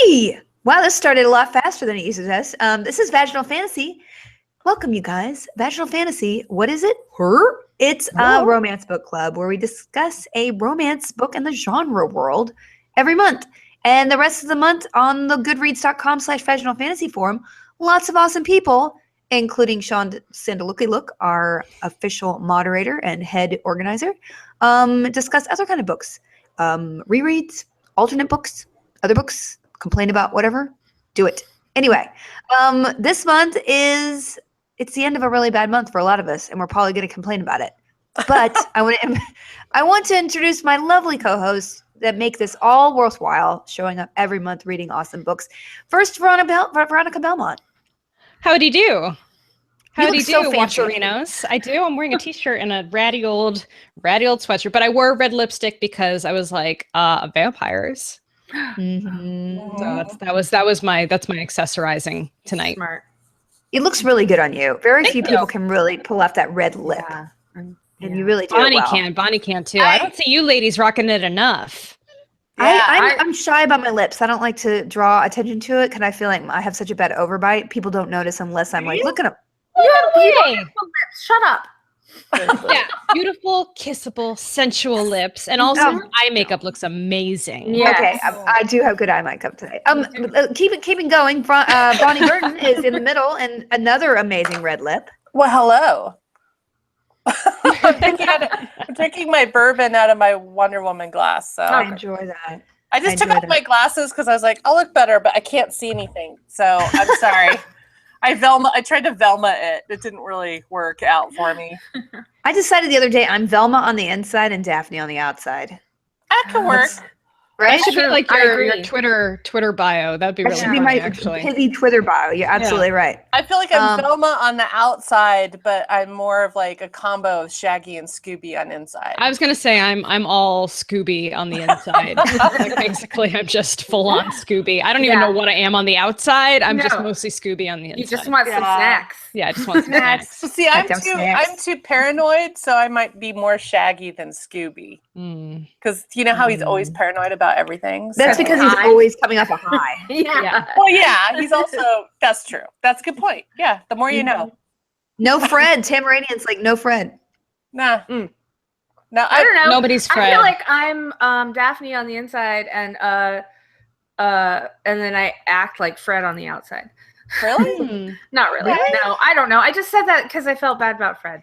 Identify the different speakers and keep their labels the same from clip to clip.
Speaker 1: Hey! Wow, this started a lot faster than it usually does. This is Vaginal Fantasy. Welcome, you guys. Vaginal Fantasy, what is it? It's a romance book club where we discuss a romance book in the genre world every month. And the rest of the month on the goodreads.com/vaginal fantasy forum, lots of awesome people, including Sean Sandaluki our official moderator and head organizer, discuss other kind of books, rereads, alternate books, other books, complain about whatever, do it. Anyway, this month it's the end of a really bad month for a lot of us, and we're probably going to complain about it. But I want to introduce my lovely co-hosts that make this all worthwhile, showing up every month reading awesome books. First, Veronica Belmont.
Speaker 2: Howdy do. Howdy do,
Speaker 1: so fancy.
Speaker 2: Watcherinos. I do. I'm wearing a t-shirt and a ratty old sweatshirt, but I wore red lipstick because I was like, vampires.
Speaker 1: Mm-hmm.
Speaker 2: So that's my accessorizing tonight.
Speaker 3: Smart.
Speaker 1: It looks really good on you. Very few people can really pull off that red lip.
Speaker 3: Yeah.
Speaker 1: And you really do
Speaker 2: Bonnie
Speaker 1: it well.
Speaker 2: can. Bonnie can too. I don't see you ladies rocking it enough.
Speaker 1: I'm shy about my lips. I don't like to draw attention to it because I feel like I have such a bad overbite. People don't notice unless I'm like, look at them.
Speaker 3: You have beautiful lips. Shut up.
Speaker 2: Yeah, beautiful, kissable, sensual lips, and also her eye makeup looks amazing.
Speaker 3: Yes.
Speaker 1: Okay, I do have good eye makeup today. Keeping going. Bonnie Burton is in the middle, and another amazing red lip.
Speaker 4: Well, hello. I'm drinking my bourbon out of my Wonder Woman glass. So
Speaker 1: I enjoy that.
Speaker 4: I just took off my glasses because I was like, I'll look better, but I can't see anything. So I'm sorry. I tried to Velma it. It didn't really work out for me.
Speaker 1: I decided the other day I'm Velma on the inside and Daphne on the outside.
Speaker 4: That could work.
Speaker 1: Right?
Speaker 2: That should be like your Twitter bio. That'd be really
Speaker 1: funny,
Speaker 2: my
Speaker 1: actually. Pithy Twitter bio. You're absolutely right.
Speaker 4: I feel like I'm Velma on the outside, but I'm more of like a combo of Shaggy and Scooby on inside.
Speaker 2: I was gonna say I'm all Scooby on the inside. Like basically, I'm just full on Scooby. I don't even know what I am on the outside. I'm just mostly Scooby on the inside.
Speaker 3: You just want some snacks.
Speaker 2: Yeah, I just want some snacks.
Speaker 4: So see, I'm too paranoid, so I might be more Shaggy than Scooby. Because you know how he's always paranoid about everything.
Speaker 1: That's because he's always coming off a high.
Speaker 3: Yeah.
Speaker 4: Well, yeah, he's also. That's true. That's a good point. Yeah, the more you know.
Speaker 1: No Fred. Tamaranean's like no Fred.
Speaker 4: Nah. No,
Speaker 3: I don't know.
Speaker 2: Nobody's Fred.
Speaker 3: I feel like I'm Daphne on the inside, and then I act like Fred on the outside.
Speaker 4: Really?
Speaker 3: Not really. No, I don't know. I just said that because I felt bad about Fred.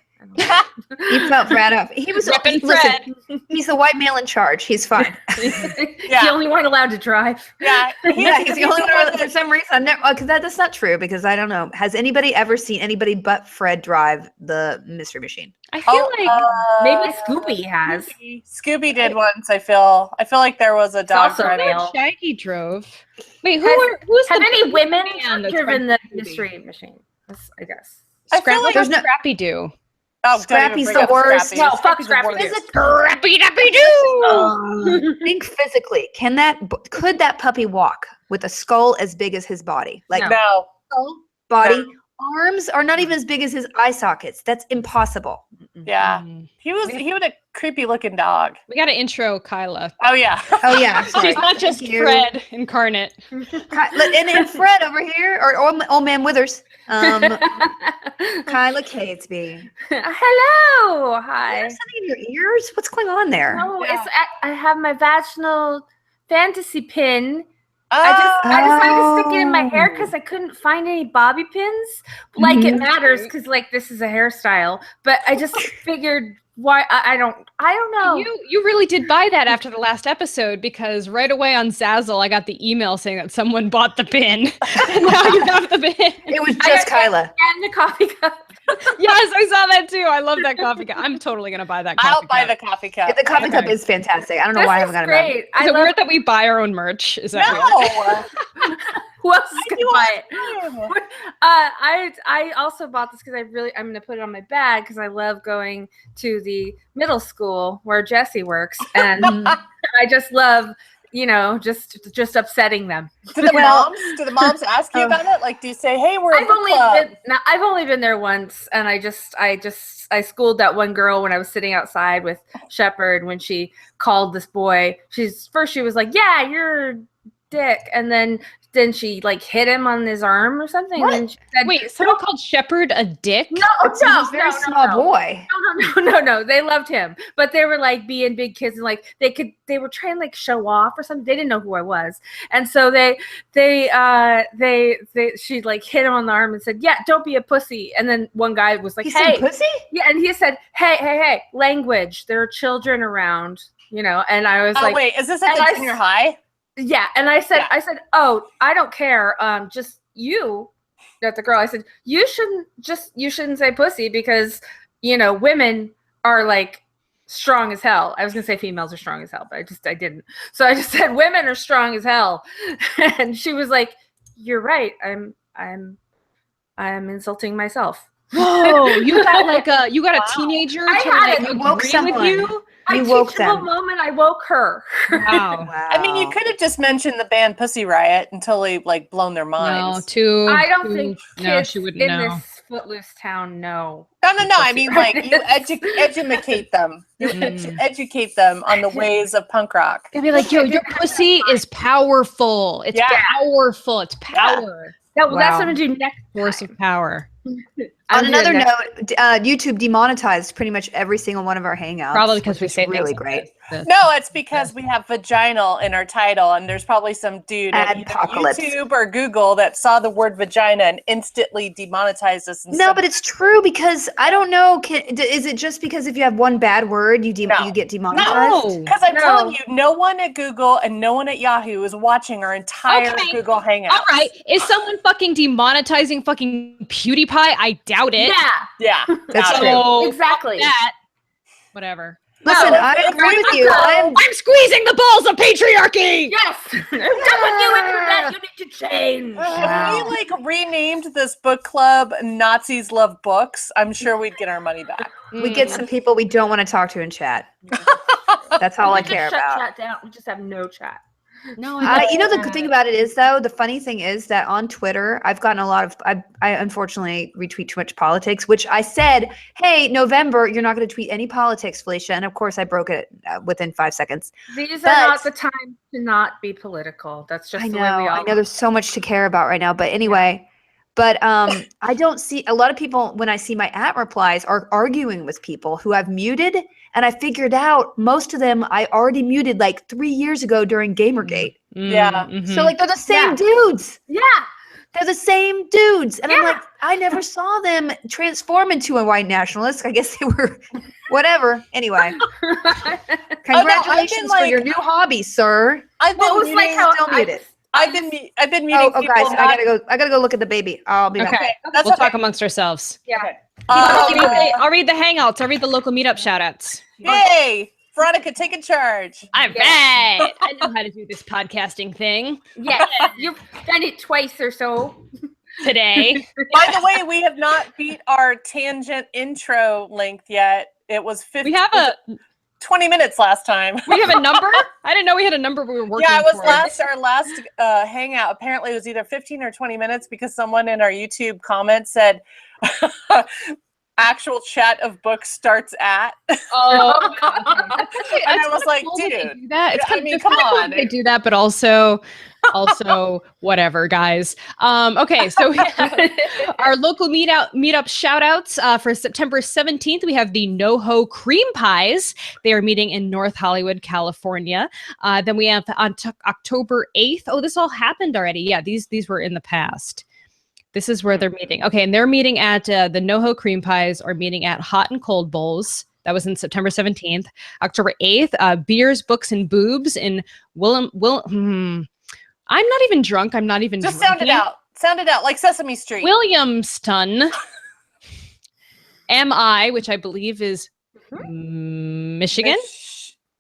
Speaker 1: You felt Fred up. He was listen, he's the white male in charge. He's fine.
Speaker 3: The only one allowed to drive.
Speaker 4: Yeah.
Speaker 1: He's the only one for some reason. Because that's not true. Because I don't know. Has anybody ever seen anybody but Fred drive the Mystery Machine?
Speaker 2: I feel like
Speaker 3: maybe Scooby has.
Speaker 4: Scooby did once. I feel like there was a dog driving.
Speaker 2: Shaggy drove. Wait,
Speaker 3: have any women driven the Mystery Machine? I guess.
Speaker 2: Scrappy, there's no Scrappy do.
Speaker 4: Oh,
Speaker 1: Scrappy's the worst.
Speaker 3: No, fuck Scrappy.
Speaker 1: Scrappy-Dappy-Doo! Think physically. Could that puppy walk with a skull as big as his body? Like
Speaker 4: no.
Speaker 1: Skull, body, arms are not even as big as his eye sockets. That's impossible.
Speaker 4: Yeah. He was a creepy looking dog.
Speaker 2: We got to intro Kyla.
Speaker 4: Oh yeah.
Speaker 2: She's not just Fred incarnate.
Speaker 1: And Fred over here, or old man Withers. Kyla Catesby.
Speaker 3: Hello. Hi.
Speaker 1: Is there something in your ears? What's going on there?
Speaker 3: No, I have my vaginal fantasy pin. I decided to stick it in my hair because I couldn't find any bobby pins. Like it matters because like this is a hairstyle, but I just figured why I don't know.
Speaker 2: You really did buy that after the last episode because right away on Zazzle I got the email saying that someone bought the pin. And now you have the pin.
Speaker 1: It was just Kyla.
Speaker 3: And the coffee cup.
Speaker 2: Yes, I saw that too. I love that coffee cup. I'm totally gonna buy that coffee cup.
Speaker 4: I'll buy the coffee cup.
Speaker 1: Yeah, the coffee cup is fantastic. I don't know why I haven't got it back.
Speaker 2: Is it weird that we buy our own merch? Is that
Speaker 4: weird?
Speaker 3: Who else is gonna buy it? I also bought this because I'm gonna put it on my bag because I love going to the middle school where Jessie works, and I just love just upsetting them.
Speaker 4: Do the moms ask you about it? Like, do you say, "Hey, we're
Speaker 3: I've only been there once, and I schooled that one girl when I was sitting outside with Shepherd when she called this boy. She was like, "Yeah, you're dick. And then she like hit him on his arm or something.
Speaker 1: What?
Speaker 3: And then she said,
Speaker 2: Wait, someone called Shepard a dick?
Speaker 3: No,
Speaker 1: He's a very small boy.
Speaker 3: No. They loved him, but they were like being big kids and like they were trying to like show off or something. They didn't know who I was, and so she like hit him on the arm and said, "Yeah, don't be a pussy." And then one guy was like,
Speaker 1: He
Speaker 3: "Hey,
Speaker 1: said pussy?"
Speaker 3: Yeah, and he said, "Hey, language. There are children around, you know." And I was like,
Speaker 4: "Wait, is this at the junior high?"
Speaker 3: Yeah, and I said, "Oh, I don't care. Just you." That's the girl. I said, you shouldn't say pussy because, you know, women are like strong as hell. I was gonna say females are strong as hell, but I didn't. So I just said women are strong as hell, and she was like, "You're right. I'm insulting myself."
Speaker 2: Whoa, you got a teenager to
Speaker 1: woke
Speaker 2: agree with you.
Speaker 1: You woke them.
Speaker 3: Moment, I woke her.
Speaker 2: Wow.
Speaker 4: I mean, you could have just mentioned the band Pussy Riot until they like blown their minds.
Speaker 3: I don't think kids
Speaker 2: she wouldn't
Speaker 3: in
Speaker 2: know.
Speaker 3: this footloose town know.
Speaker 4: No. I mean, like you educate them. You educate them on the ways of punk rock.
Speaker 2: You'd be like, yo, your pussy is powerful. It's powerful. It's power.
Speaker 3: Yeah, well, that's what I'm gonna do next.
Speaker 2: Force of power.
Speaker 1: On another note, YouTube demonetized pretty much every single one of our hangouts.
Speaker 2: Probably because we say
Speaker 1: really great.
Speaker 4: No, it's because we have vaginal in our title, and there's probably some dude at either YouTube or Google that saw the word vagina and instantly demonetized us.
Speaker 1: No, but it's true because I don't know. Is it just because if you have one bad word, you get demonetized?
Speaker 4: No, because I'm telling you, no one at Google and no one at Yahoo is watching our entire Google Hangout.
Speaker 2: All right, is someone fucking demonetizing fucking PewDiePie? I doubt it.
Speaker 4: Yeah,
Speaker 1: that's true.
Speaker 3: Exactly.
Speaker 2: That, whatever.
Speaker 1: Listen, I agree with you.
Speaker 2: I'm squeezing the balls of patriarchy.
Speaker 3: Yes, I'm done with you, internet. You need to change.
Speaker 4: If we like renamed this book club "Nazis Love Books," I'm sure we'd get our money back.
Speaker 1: We get some people we don't want to talk to in chat. That's all I care about.
Speaker 3: Chat down. We just have no chat.
Speaker 1: No, you know the good thing about it is though, the funny thing is that on Twitter, I've gotten a lot of. I unfortunately retweet too much politics, which I said, "Hey, November, you're not going to tweet any politics, Felicia." And of course, I broke it within 5 seconds.
Speaker 3: These are not the time to not be political. That's just the way we all.
Speaker 1: I know there's so much to care about right now, but anyway. But I don't see a lot of people when I see my @replies are arguing with people who I've muted, and I figured out most of them I already muted like 3 years ago during Gamergate.
Speaker 4: Yeah.
Speaker 1: So like they're the same dudes.
Speaker 3: Yeah.
Speaker 1: They're the same dudes. And I'm like, I never saw them transform into a white nationalist. I guess they were whatever. Anyway. Congratulations for your new hobby, sir.
Speaker 4: I've been
Speaker 1: muted.
Speaker 4: I've been muting people.
Speaker 1: Guys, I gotta go look at the baby. I'll be back.
Speaker 2: Okay. We'll talk amongst ourselves.
Speaker 3: Yeah.
Speaker 2: I'll read the hangouts. I'll read the local meetup shout outs.
Speaker 4: Yay! Veronica, take in charge.
Speaker 2: All right. I know how to do this podcasting thing.
Speaker 3: Yeah, you've done it twice or so
Speaker 2: today.
Speaker 4: By the way, we have not beat our tangent intro length yet. It was 20 minutes last time.
Speaker 2: We have a number? I didn't know we had a number we were working
Speaker 4: Yeah, it was
Speaker 2: towards.
Speaker 4: our last hangout. Apparently it was either 15 or 20 minutes because someone in our YouTube comments said actual chat of books starts at.
Speaker 2: Oh,
Speaker 4: and I was like, dude,
Speaker 2: it's
Speaker 4: I mean, come on.
Speaker 2: They do that, but also whatever, guys. Okay, so we have our local meetup shout outs for September 17th. We have the NoHo Cream Pies. They are meeting in North Hollywood, California. Then we have on October 8th. Oh, this all happened already. Yeah, these were in the past. This is where they're meeting. Okay, and they're meeting at the NoHo Cream Pies are meeting at Hot and Cold Bowls. That was in September 17th. October 8th, Beers, Books, and Boobs in I'm not even drunk. I'm not even
Speaker 4: just
Speaker 2: drinking.
Speaker 4: Sound it out like Sesame Street.
Speaker 2: Williamston. MI, which I believe is Michigan.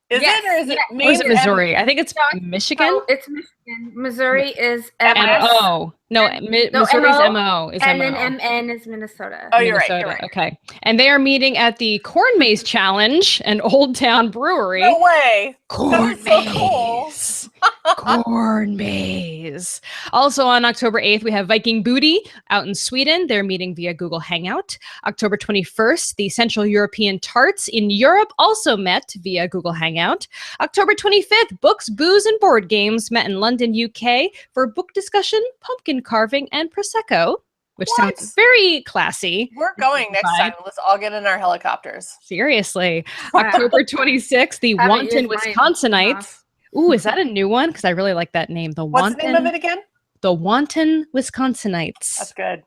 Speaker 4: Is it or is it Maine
Speaker 2: or is it Missouri? I think it's Michigan.
Speaker 3: No, it's Michigan. Missouri is
Speaker 2: MO. No, Missouri's MO is
Speaker 3: and
Speaker 2: MO.
Speaker 3: then MN is Minnesota.
Speaker 4: Oh, you're right.
Speaker 2: Okay. And they are meeting at the Corn Maze Challenge and Old Town Brewery.
Speaker 4: No way.
Speaker 2: Corn Maze. Corn Maze. Also on October 8th, we have Viking Booty out in Sweden. They're meeting via Google Hangout. October 21st, the Central European Tarts in Europe also met via Google Hangout. October 25th, Books, Booze, and Board Games met in London, London, UK for book discussion, pumpkin carving, and Prosecco, which sounds very classy.
Speaker 4: We're going next time. Let's all get in our helicopters.
Speaker 2: Seriously. October 26th, the Wanton Wisconsinites. Ooh, is that a new one? Because I really like that name.
Speaker 4: What's the name of it again?
Speaker 2: The Wanton Wisconsinites.
Speaker 4: That's good.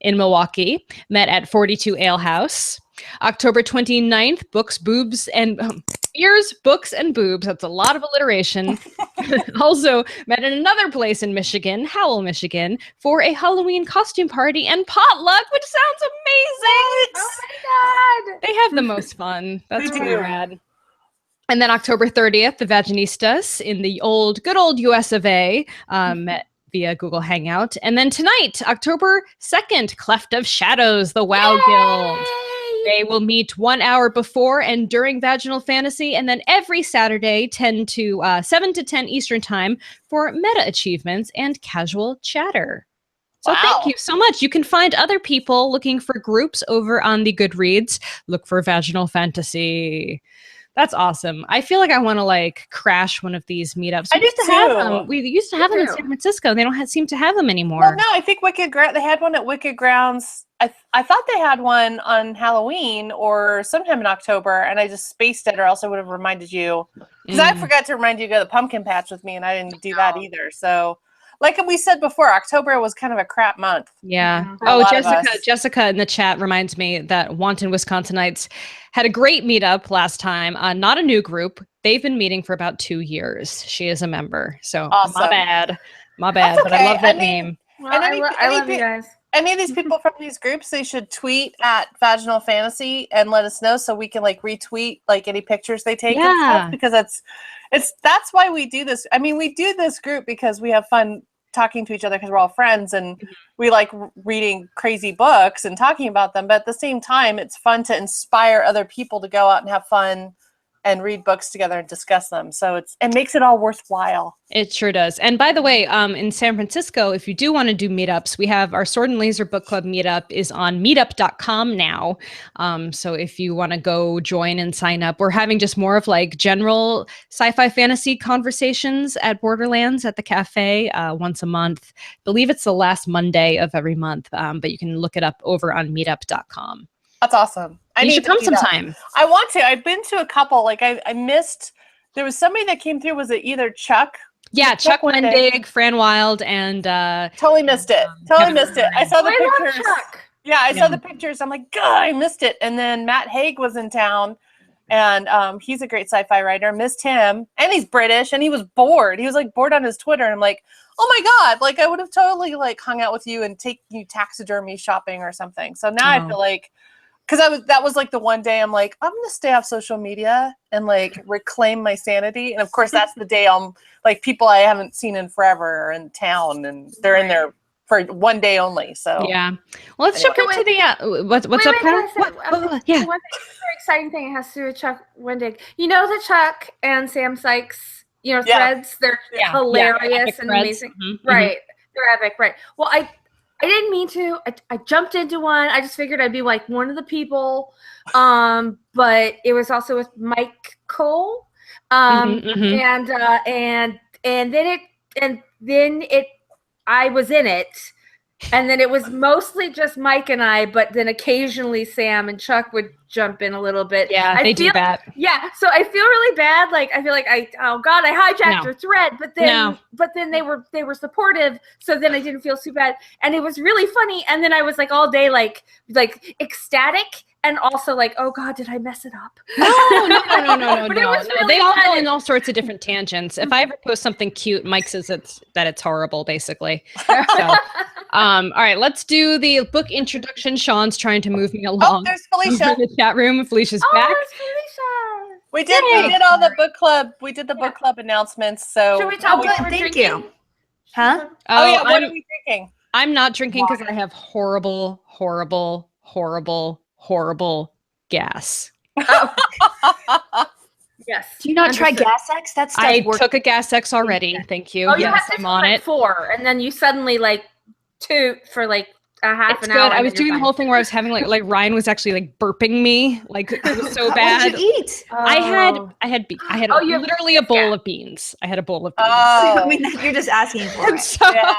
Speaker 2: In Milwaukee, met at 42 Ale House. October 29th, Books, Boobs, and Beers, Books, and Boobs. That's a lot of alliteration. Also met in another place in Michigan, Howell, Michigan, for a Halloween costume party and potluck, which sounds amazing.
Speaker 3: Oh my God.
Speaker 2: They have the most fun. That's pretty rad. And then October 30th, the Vaginistas in the good old US of A met via Google Hangout. And then tonight, October 2nd, Cleft of Shadows, the WoW Guild. They will meet 1 hour before and during Vaginal Fantasy, and then every Saturday, 7 to 10 Eastern Time, for meta achievements and casual chatter. So thank you so much. You can find other people looking for groups over on the Goodreads. Look for Vaginal Fantasy. That's awesome. I feel like I want to crash one of these meetups. We used to have them in San Francisco. They don't seem to have them anymore.
Speaker 4: Well, no, I think they had one at Wicked Grounds. I thought they had one on Halloween or sometime in October, and I just spaced it, or else I would have reminded you. Because I forgot to remind you to go to the pumpkin patch with me, and I didn't do that either. So, like we said before, October was kind of a crap month.
Speaker 2: Yeah. Oh, Jessica in the chat reminds me that Wanton Wisconsinites had a great meetup last time. Not a new group. They've been meeting for about 2 years. She is a member. So
Speaker 4: awesome.
Speaker 2: My bad.
Speaker 4: Okay.
Speaker 2: But I love that name.
Speaker 3: Well, I love you guys.
Speaker 4: Any of these people from these groups, they should tweet at Vaginal Fantasy and let us know so we can retweet any pictures they take and stuff, because that's why we do this. I mean, we do this group because we have fun talking to each other because we're all friends and we like reading crazy books and talking about them. But at the same time, it's fun to inspire other people to go out and have fun and read books together and discuss them. So it makes it all worthwhile.
Speaker 2: It sure does. And by the way, in San Francisco, if you do want to do meetups, we have our Sword and Laser Book Club meetup is on meetup.com now. So if you want to go join and sign up, we're having just more of general sci-fi fantasy conversations at Borderlands at the cafe once a month. I believe it's the last Monday of every month, but you can look it up over on meetup.com.
Speaker 4: That's awesome.
Speaker 2: You should come sometime.
Speaker 4: I want to. I've been to a couple. I missed. There was somebody that came through. Was it either Chuck?
Speaker 2: Yeah, Chuck Wendig, Fran Wild, and
Speaker 4: totally missed it. Totally missed it. I saw the pictures.
Speaker 3: Chuck.
Speaker 4: Yeah, I saw the pictures. I'm like, God, I missed it. And then Matt Haig was in town, and he's a great sci-fi writer. Missed him, and he's British, and he was bored. He was bored on his Twitter, and I'm like, oh my God, I would have totally hung out with you and taken you taxidermy shopping or something. So now I feel like. Because that was the one day I'm like, I'm gonna stay off social media and reclaim my sanity. And of course that's the day I'm people I haven't seen in forever are in town and they're in there for one day only. So
Speaker 2: yeah. Well, let's jump into the what's up, Karen?
Speaker 3: Yeah. One very exciting thing has to do with Chuck Wendig. You know the Chuck and Sam Sykes, threads. They're hilarious and amazing. Mm-hmm. Right. They're epic. Right. Well, I didn't mean to. I jumped into one. I just figured I'd be one of the people. But it was also with Mike Cole. And then I was in it. And then it was mostly just Mike and I, but then occasionally Sam and Chuck would jump in a little bit.
Speaker 2: Yeah, they do that.
Speaker 3: Yeah, so I feel really bad. I feel like I hijacked their thread, but then they were supportive, so then I didn't feel too bad, and it was really funny. And then I was all day ecstatic. And also oh God, did I mess it up?
Speaker 2: No. Really they all go in all sorts of different tangents. If I ever post something cute, Mike says that it's horrible, basically. So, all right, let's do the book introduction. Sean's trying to move me along.
Speaker 4: Oh, there's Felicia
Speaker 2: in the chat room. Felicia's back.
Speaker 3: There's Felicia.
Speaker 4: We did all the book club. We did the book club announcements. So
Speaker 3: should we talk about
Speaker 1: thank you. Huh?
Speaker 4: Oh yeah, what are we drinking?
Speaker 2: I'm not drinking because I have horrible gas.
Speaker 3: Yes.
Speaker 1: Do you not try Gas X? That stuff
Speaker 2: I took a Gas X already. Thank you.
Speaker 3: Oh,
Speaker 2: yes,
Speaker 3: you
Speaker 2: I'm on it.
Speaker 3: 4, and then you suddenly 2 for a half
Speaker 2: It's
Speaker 3: an
Speaker 2: good.
Speaker 3: hour.
Speaker 2: I was doing the whole thing where I was having like Ryan was actually like burping me. Like it was so
Speaker 1: What
Speaker 2: bad.
Speaker 1: did you eat?
Speaker 2: I had
Speaker 3: Oh, you have
Speaker 2: literally a bowl
Speaker 3: yeah.
Speaker 2: of beans. I had a bowl of beans.
Speaker 1: I mean, you're just asking for
Speaker 2: And
Speaker 1: it.
Speaker 2: so
Speaker 4: Yeah.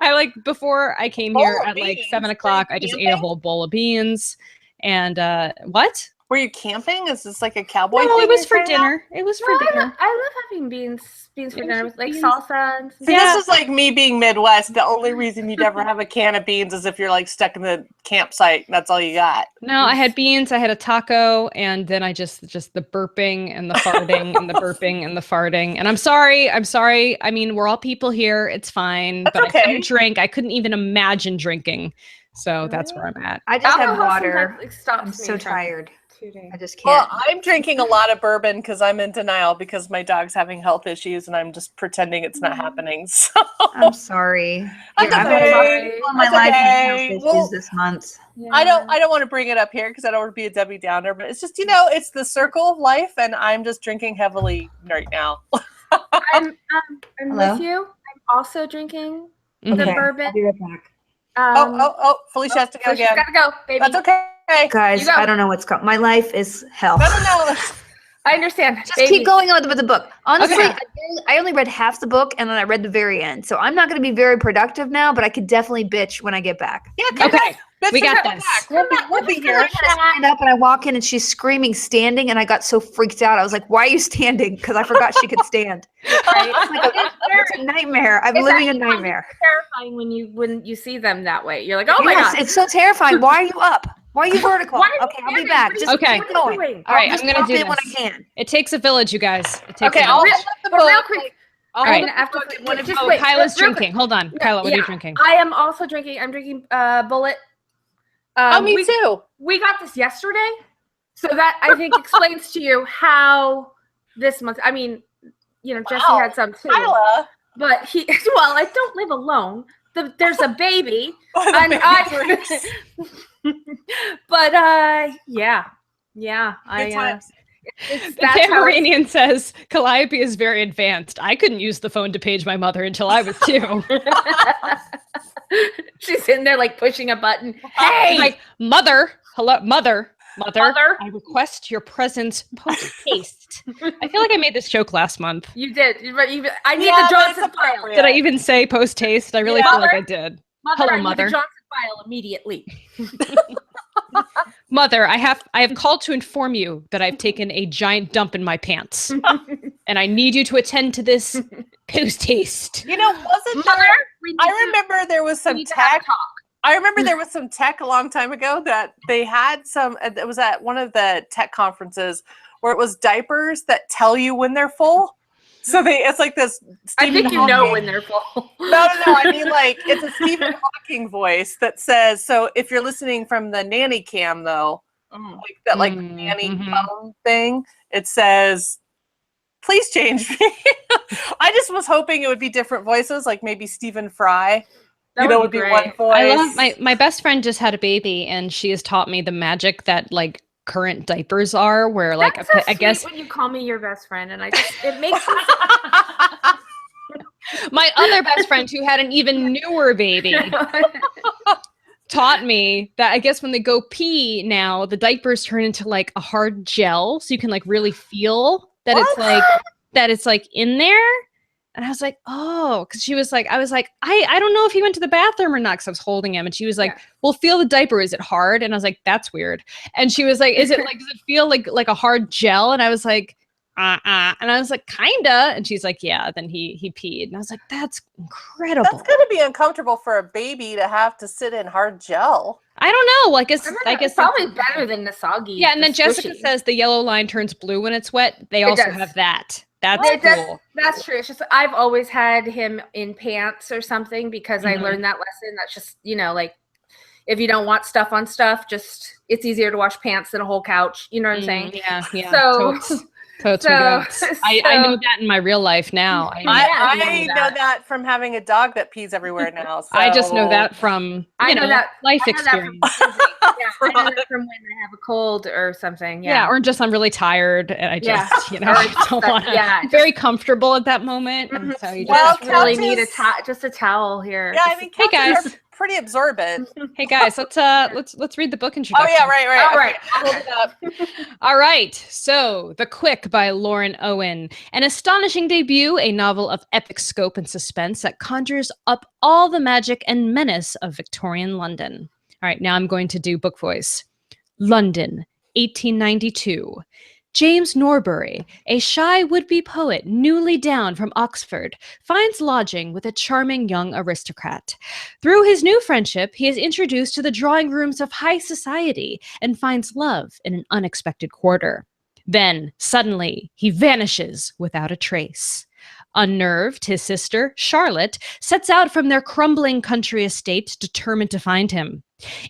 Speaker 2: I like before I came
Speaker 4: Bowl
Speaker 2: here
Speaker 4: of
Speaker 2: at like
Speaker 4: beans?
Speaker 2: 7
Speaker 4: Were
Speaker 2: o'clock,
Speaker 4: you
Speaker 2: I just ate a
Speaker 4: camping?
Speaker 2: whole bowl of beans. And what?
Speaker 4: Were you camping? Is this like a cowboy
Speaker 2: No,
Speaker 4: thing?
Speaker 2: it was
Speaker 4: you're
Speaker 2: for
Speaker 4: trying out?
Speaker 2: dinner. It was
Speaker 3: No,
Speaker 2: for dinner.
Speaker 3: I love having beans for
Speaker 2: It was
Speaker 3: dinner with
Speaker 2: just
Speaker 3: like
Speaker 2: beans.
Speaker 3: salsa and
Speaker 4: See,
Speaker 2: Yeah.
Speaker 4: this is like me being Midwest. The only reason you'd ever have a can of beans is if you're like stuck in the campsite. That's all you got.
Speaker 2: No, I had beans, I had a taco, and then I just the burping and the farting and the burping and the farting. And I'm sorry. I mean, we're all people here. It's fine.
Speaker 4: That's
Speaker 2: But
Speaker 4: okay.
Speaker 2: I couldn't drink. I couldn't even imagine drinking. So that's where I'm at.
Speaker 1: I just have
Speaker 3: alcohol
Speaker 1: water.
Speaker 3: sometimes, like, stops
Speaker 1: I'm
Speaker 3: me
Speaker 1: so
Speaker 3: from
Speaker 1: tired.
Speaker 3: shooting.
Speaker 1: I just
Speaker 4: Well,
Speaker 1: can't.
Speaker 4: I'm drinking a lot of bourbon because I'm in denial because my dog's having health issues and I'm just pretending it's not happening. So
Speaker 1: I'm sorry.
Speaker 4: That's
Speaker 1: I've
Speaker 4: okay.
Speaker 1: had all my
Speaker 4: That's
Speaker 1: life
Speaker 4: okay.
Speaker 1: health
Speaker 4: Well,
Speaker 1: issues this month.
Speaker 4: I don't want to bring it up here because I don't want to be a Debbie Downer, but it's just it's the circle of life, and I'm just drinking heavily right now.
Speaker 3: I'm
Speaker 1: Hello?
Speaker 3: with you. I'm also drinking
Speaker 2: Mhm.
Speaker 3: the bourbon.
Speaker 1: I'll be right back.
Speaker 4: Felicia has to go
Speaker 3: Felicia's
Speaker 4: again.
Speaker 3: gotta go, baby.
Speaker 4: That's okay.
Speaker 1: Guys,
Speaker 3: You go.
Speaker 1: I don't know what's going. My life is hell.
Speaker 4: No.
Speaker 3: I understand.
Speaker 1: Just
Speaker 3: baby.
Speaker 1: keep going on with the book. Honestly,
Speaker 2: Okay.
Speaker 1: I only read half the book and then I read the very end. So I'm not going to be very productive now, but I could definitely bitch when I get back.
Speaker 4: Yeah,
Speaker 2: Okay. We got
Speaker 4: come
Speaker 2: this.
Speaker 4: back. We'll be here.
Speaker 1: I stand up and I walk in and she's screaming standing and I got so freaked out. I was like, why are you standing? Because I forgot she could stand. Right? It's a nightmare. I'm
Speaker 3: It's
Speaker 1: living a
Speaker 3: actually
Speaker 1: nightmare.
Speaker 3: terrifying when you see them that way. You're like, oh my
Speaker 1: Yes,
Speaker 3: god.
Speaker 1: it's so terrifying. Why are you up? Why are you vertical?
Speaker 3: Why are you
Speaker 1: Okay, I'll be
Speaker 3: standing?
Speaker 1: back.
Speaker 3: What are you-
Speaker 1: Just
Speaker 2: Okay.
Speaker 1: keep going.
Speaker 3: doing?
Speaker 2: All right,
Speaker 1: Just
Speaker 2: I'm gonna
Speaker 1: pop
Speaker 2: do
Speaker 1: in when
Speaker 2: this.
Speaker 1: I can.
Speaker 2: It takes a village, you guys. It takes
Speaker 4: Okay,
Speaker 2: a
Speaker 4: I'll
Speaker 2: village.
Speaker 4: flip the
Speaker 3: But
Speaker 4: book.
Speaker 3: real quick,
Speaker 4: I'll
Speaker 2: All right.
Speaker 4: flip the
Speaker 3: after
Speaker 4: book and one of
Speaker 3: just
Speaker 2: Oh,
Speaker 3: wait,
Speaker 2: Kyla's
Speaker 3: real quick.
Speaker 2: drinking. Hold on. Kyla, what are you
Speaker 3: Yeah.
Speaker 2: drinking?
Speaker 3: I am also drinking. I'm drinking Bullet.
Speaker 4: me too.
Speaker 3: We got this yesterday, so that I think explains to you how this month. I mean, Jesse
Speaker 4: Wow.
Speaker 3: had some too,
Speaker 4: Kyla.
Speaker 3: but he. Well, I don't live alone. There's a baby,
Speaker 4: The
Speaker 3: and
Speaker 4: baby's
Speaker 3: but yeah.
Speaker 4: Good times.
Speaker 3: It's
Speaker 2: The
Speaker 3: that's how it's-
Speaker 2: Cameranian says Calliope is very advanced. I couldn't use the phone to page my mother until I was 2.
Speaker 3: She's in there like pushing a button.
Speaker 2: Hey,
Speaker 3: Hey,
Speaker 2: like, mother, hello, mother,
Speaker 3: Mother.
Speaker 2: I request your presence post haste. I feel like I made this joke last month.
Speaker 3: you did. I need
Speaker 4: Yeah,
Speaker 3: the
Speaker 4: but
Speaker 3: Johnson
Speaker 4: it's
Speaker 3: file.
Speaker 4: appropriate.
Speaker 2: Did I even say post haste? I really
Speaker 4: Yeah.
Speaker 2: feel like I did. Hello,
Speaker 3: I need
Speaker 2: Mother.
Speaker 3: the Johnson file immediately.
Speaker 2: Mother, I have called to inform you that I've taken a giant dump in my pants, and I need you to attend to this post haste.
Speaker 4: Wasn't
Speaker 3: Mother,
Speaker 4: there?
Speaker 3: we need
Speaker 4: I
Speaker 3: to-
Speaker 4: remember there was
Speaker 3: we
Speaker 4: some
Speaker 3: need to have a
Speaker 4: tech.
Speaker 3: talk.
Speaker 4: I remember there was some tech a long time ago that they had some. It was at one of the tech conferences where it was diapers that tell you when they're full. So it's like this.
Speaker 3: I think
Speaker 4: Stephen
Speaker 3: you know
Speaker 4: Hawking-
Speaker 3: when they're full.
Speaker 4: No. I mean, like it's a Stephen Hawking voice that says. So if you're listening from the nanny cam, though, like that, like nanny phone thing, it says, "Please change me." I just was hoping it would be different voices, like maybe Stephen Fry.
Speaker 3: That
Speaker 4: would
Speaker 3: would be
Speaker 4: be
Speaker 3: great.
Speaker 4: one voice.
Speaker 2: I love my best friend just had a baby, and she has taught me the magic that like current diapers are. Where like
Speaker 3: That's so
Speaker 2: I guess
Speaker 3: sweet when you call me your best friend, and it makes me
Speaker 2: my other best friend who had an even newer baby taught me that I guess when they go pee now, the diapers turn into like a hard gel, so you can like really feel that it's like in there. And I was like, oh, because she was like, I was like, I don't know if he went to the bathroom or not, because I was holding him, and she was like,
Speaker 3: Yeah.
Speaker 2: well, feel the diaper. Is it hard? And I was like, that's weird. And she was like, does it feel like a hard gel? And I was like, and I was like, kinda. And she's like, yeah. Then he peed, and I was like, that's incredible.
Speaker 4: That's gonna be uncomfortable for a baby to have to sit in hard gel.
Speaker 2: I don't know. I guess
Speaker 3: it's probably better than the soggy.
Speaker 2: Yeah, and then
Speaker 3: the
Speaker 2: Jessica
Speaker 3: squishy.
Speaker 2: says the yellow line turns blue when it's wet. They also
Speaker 3: does.
Speaker 2: have that. That's
Speaker 3: It does-
Speaker 2: cool.
Speaker 3: That's true. It's just I've always had him in pants or something because I
Speaker 2: Mhm.
Speaker 3: learned that lesson. That's just like if you don't want stuff on stuff, just it's easier to wash pants than a whole couch. You know what I'm saying?
Speaker 2: Yeah.
Speaker 3: So-
Speaker 2: Totes.
Speaker 3: so-
Speaker 2: I know that in my real life now. I know.
Speaker 4: I know that from having a dog that pees everywhere now. So.
Speaker 2: I just know that from
Speaker 3: I know that
Speaker 2: life
Speaker 3: I know that from
Speaker 2: experience.
Speaker 3: music. Yeah, I know that from when I have a cold or something.
Speaker 2: Yeah. or just I'm really tired and I
Speaker 3: Yeah.
Speaker 2: just
Speaker 3: Or
Speaker 2: I
Speaker 3: just
Speaker 2: don't
Speaker 3: that-
Speaker 2: want to.
Speaker 3: yeah,
Speaker 2: I'm very comfortable at that moment, and so you
Speaker 3: Well,
Speaker 2: just
Speaker 3: just really
Speaker 4: couches-
Speaker 3: need just a towel here.
Speaker 4: Yeah, I mean,
Speaker 2: Hey,
Speaker 4: couches
Speaker 2: guys.
Speaker 4: are pretty absorbent.
Speaker 2: Hey guys, let's read the book
Speaker 4: Oh
Speaker 2: introduction.
Speaker 4: yeah, right.
Speaker 3: All right.
Speaker 4: Okay, I'll hold it up.
Speaker 2: All right. So, The Quick by Lauren Owen, an astonishing debut, a novel of epic scope and suspense that conjures up all the magic and menace of Victorian London. All right, now I'm going to do book voice. London, 1892. James Norbury, a shy would-be poet newly down from Oxford, finds lodging with a charming young aristocrat. Through his new friendship, he is introduced to the drawing rooms of high society and finds love in an unexpected quarter. Then, suddenly, he vanishes without a trace. Unnerved, his sister, Charlotte, sets out from their crumbling country estate, determined to find him.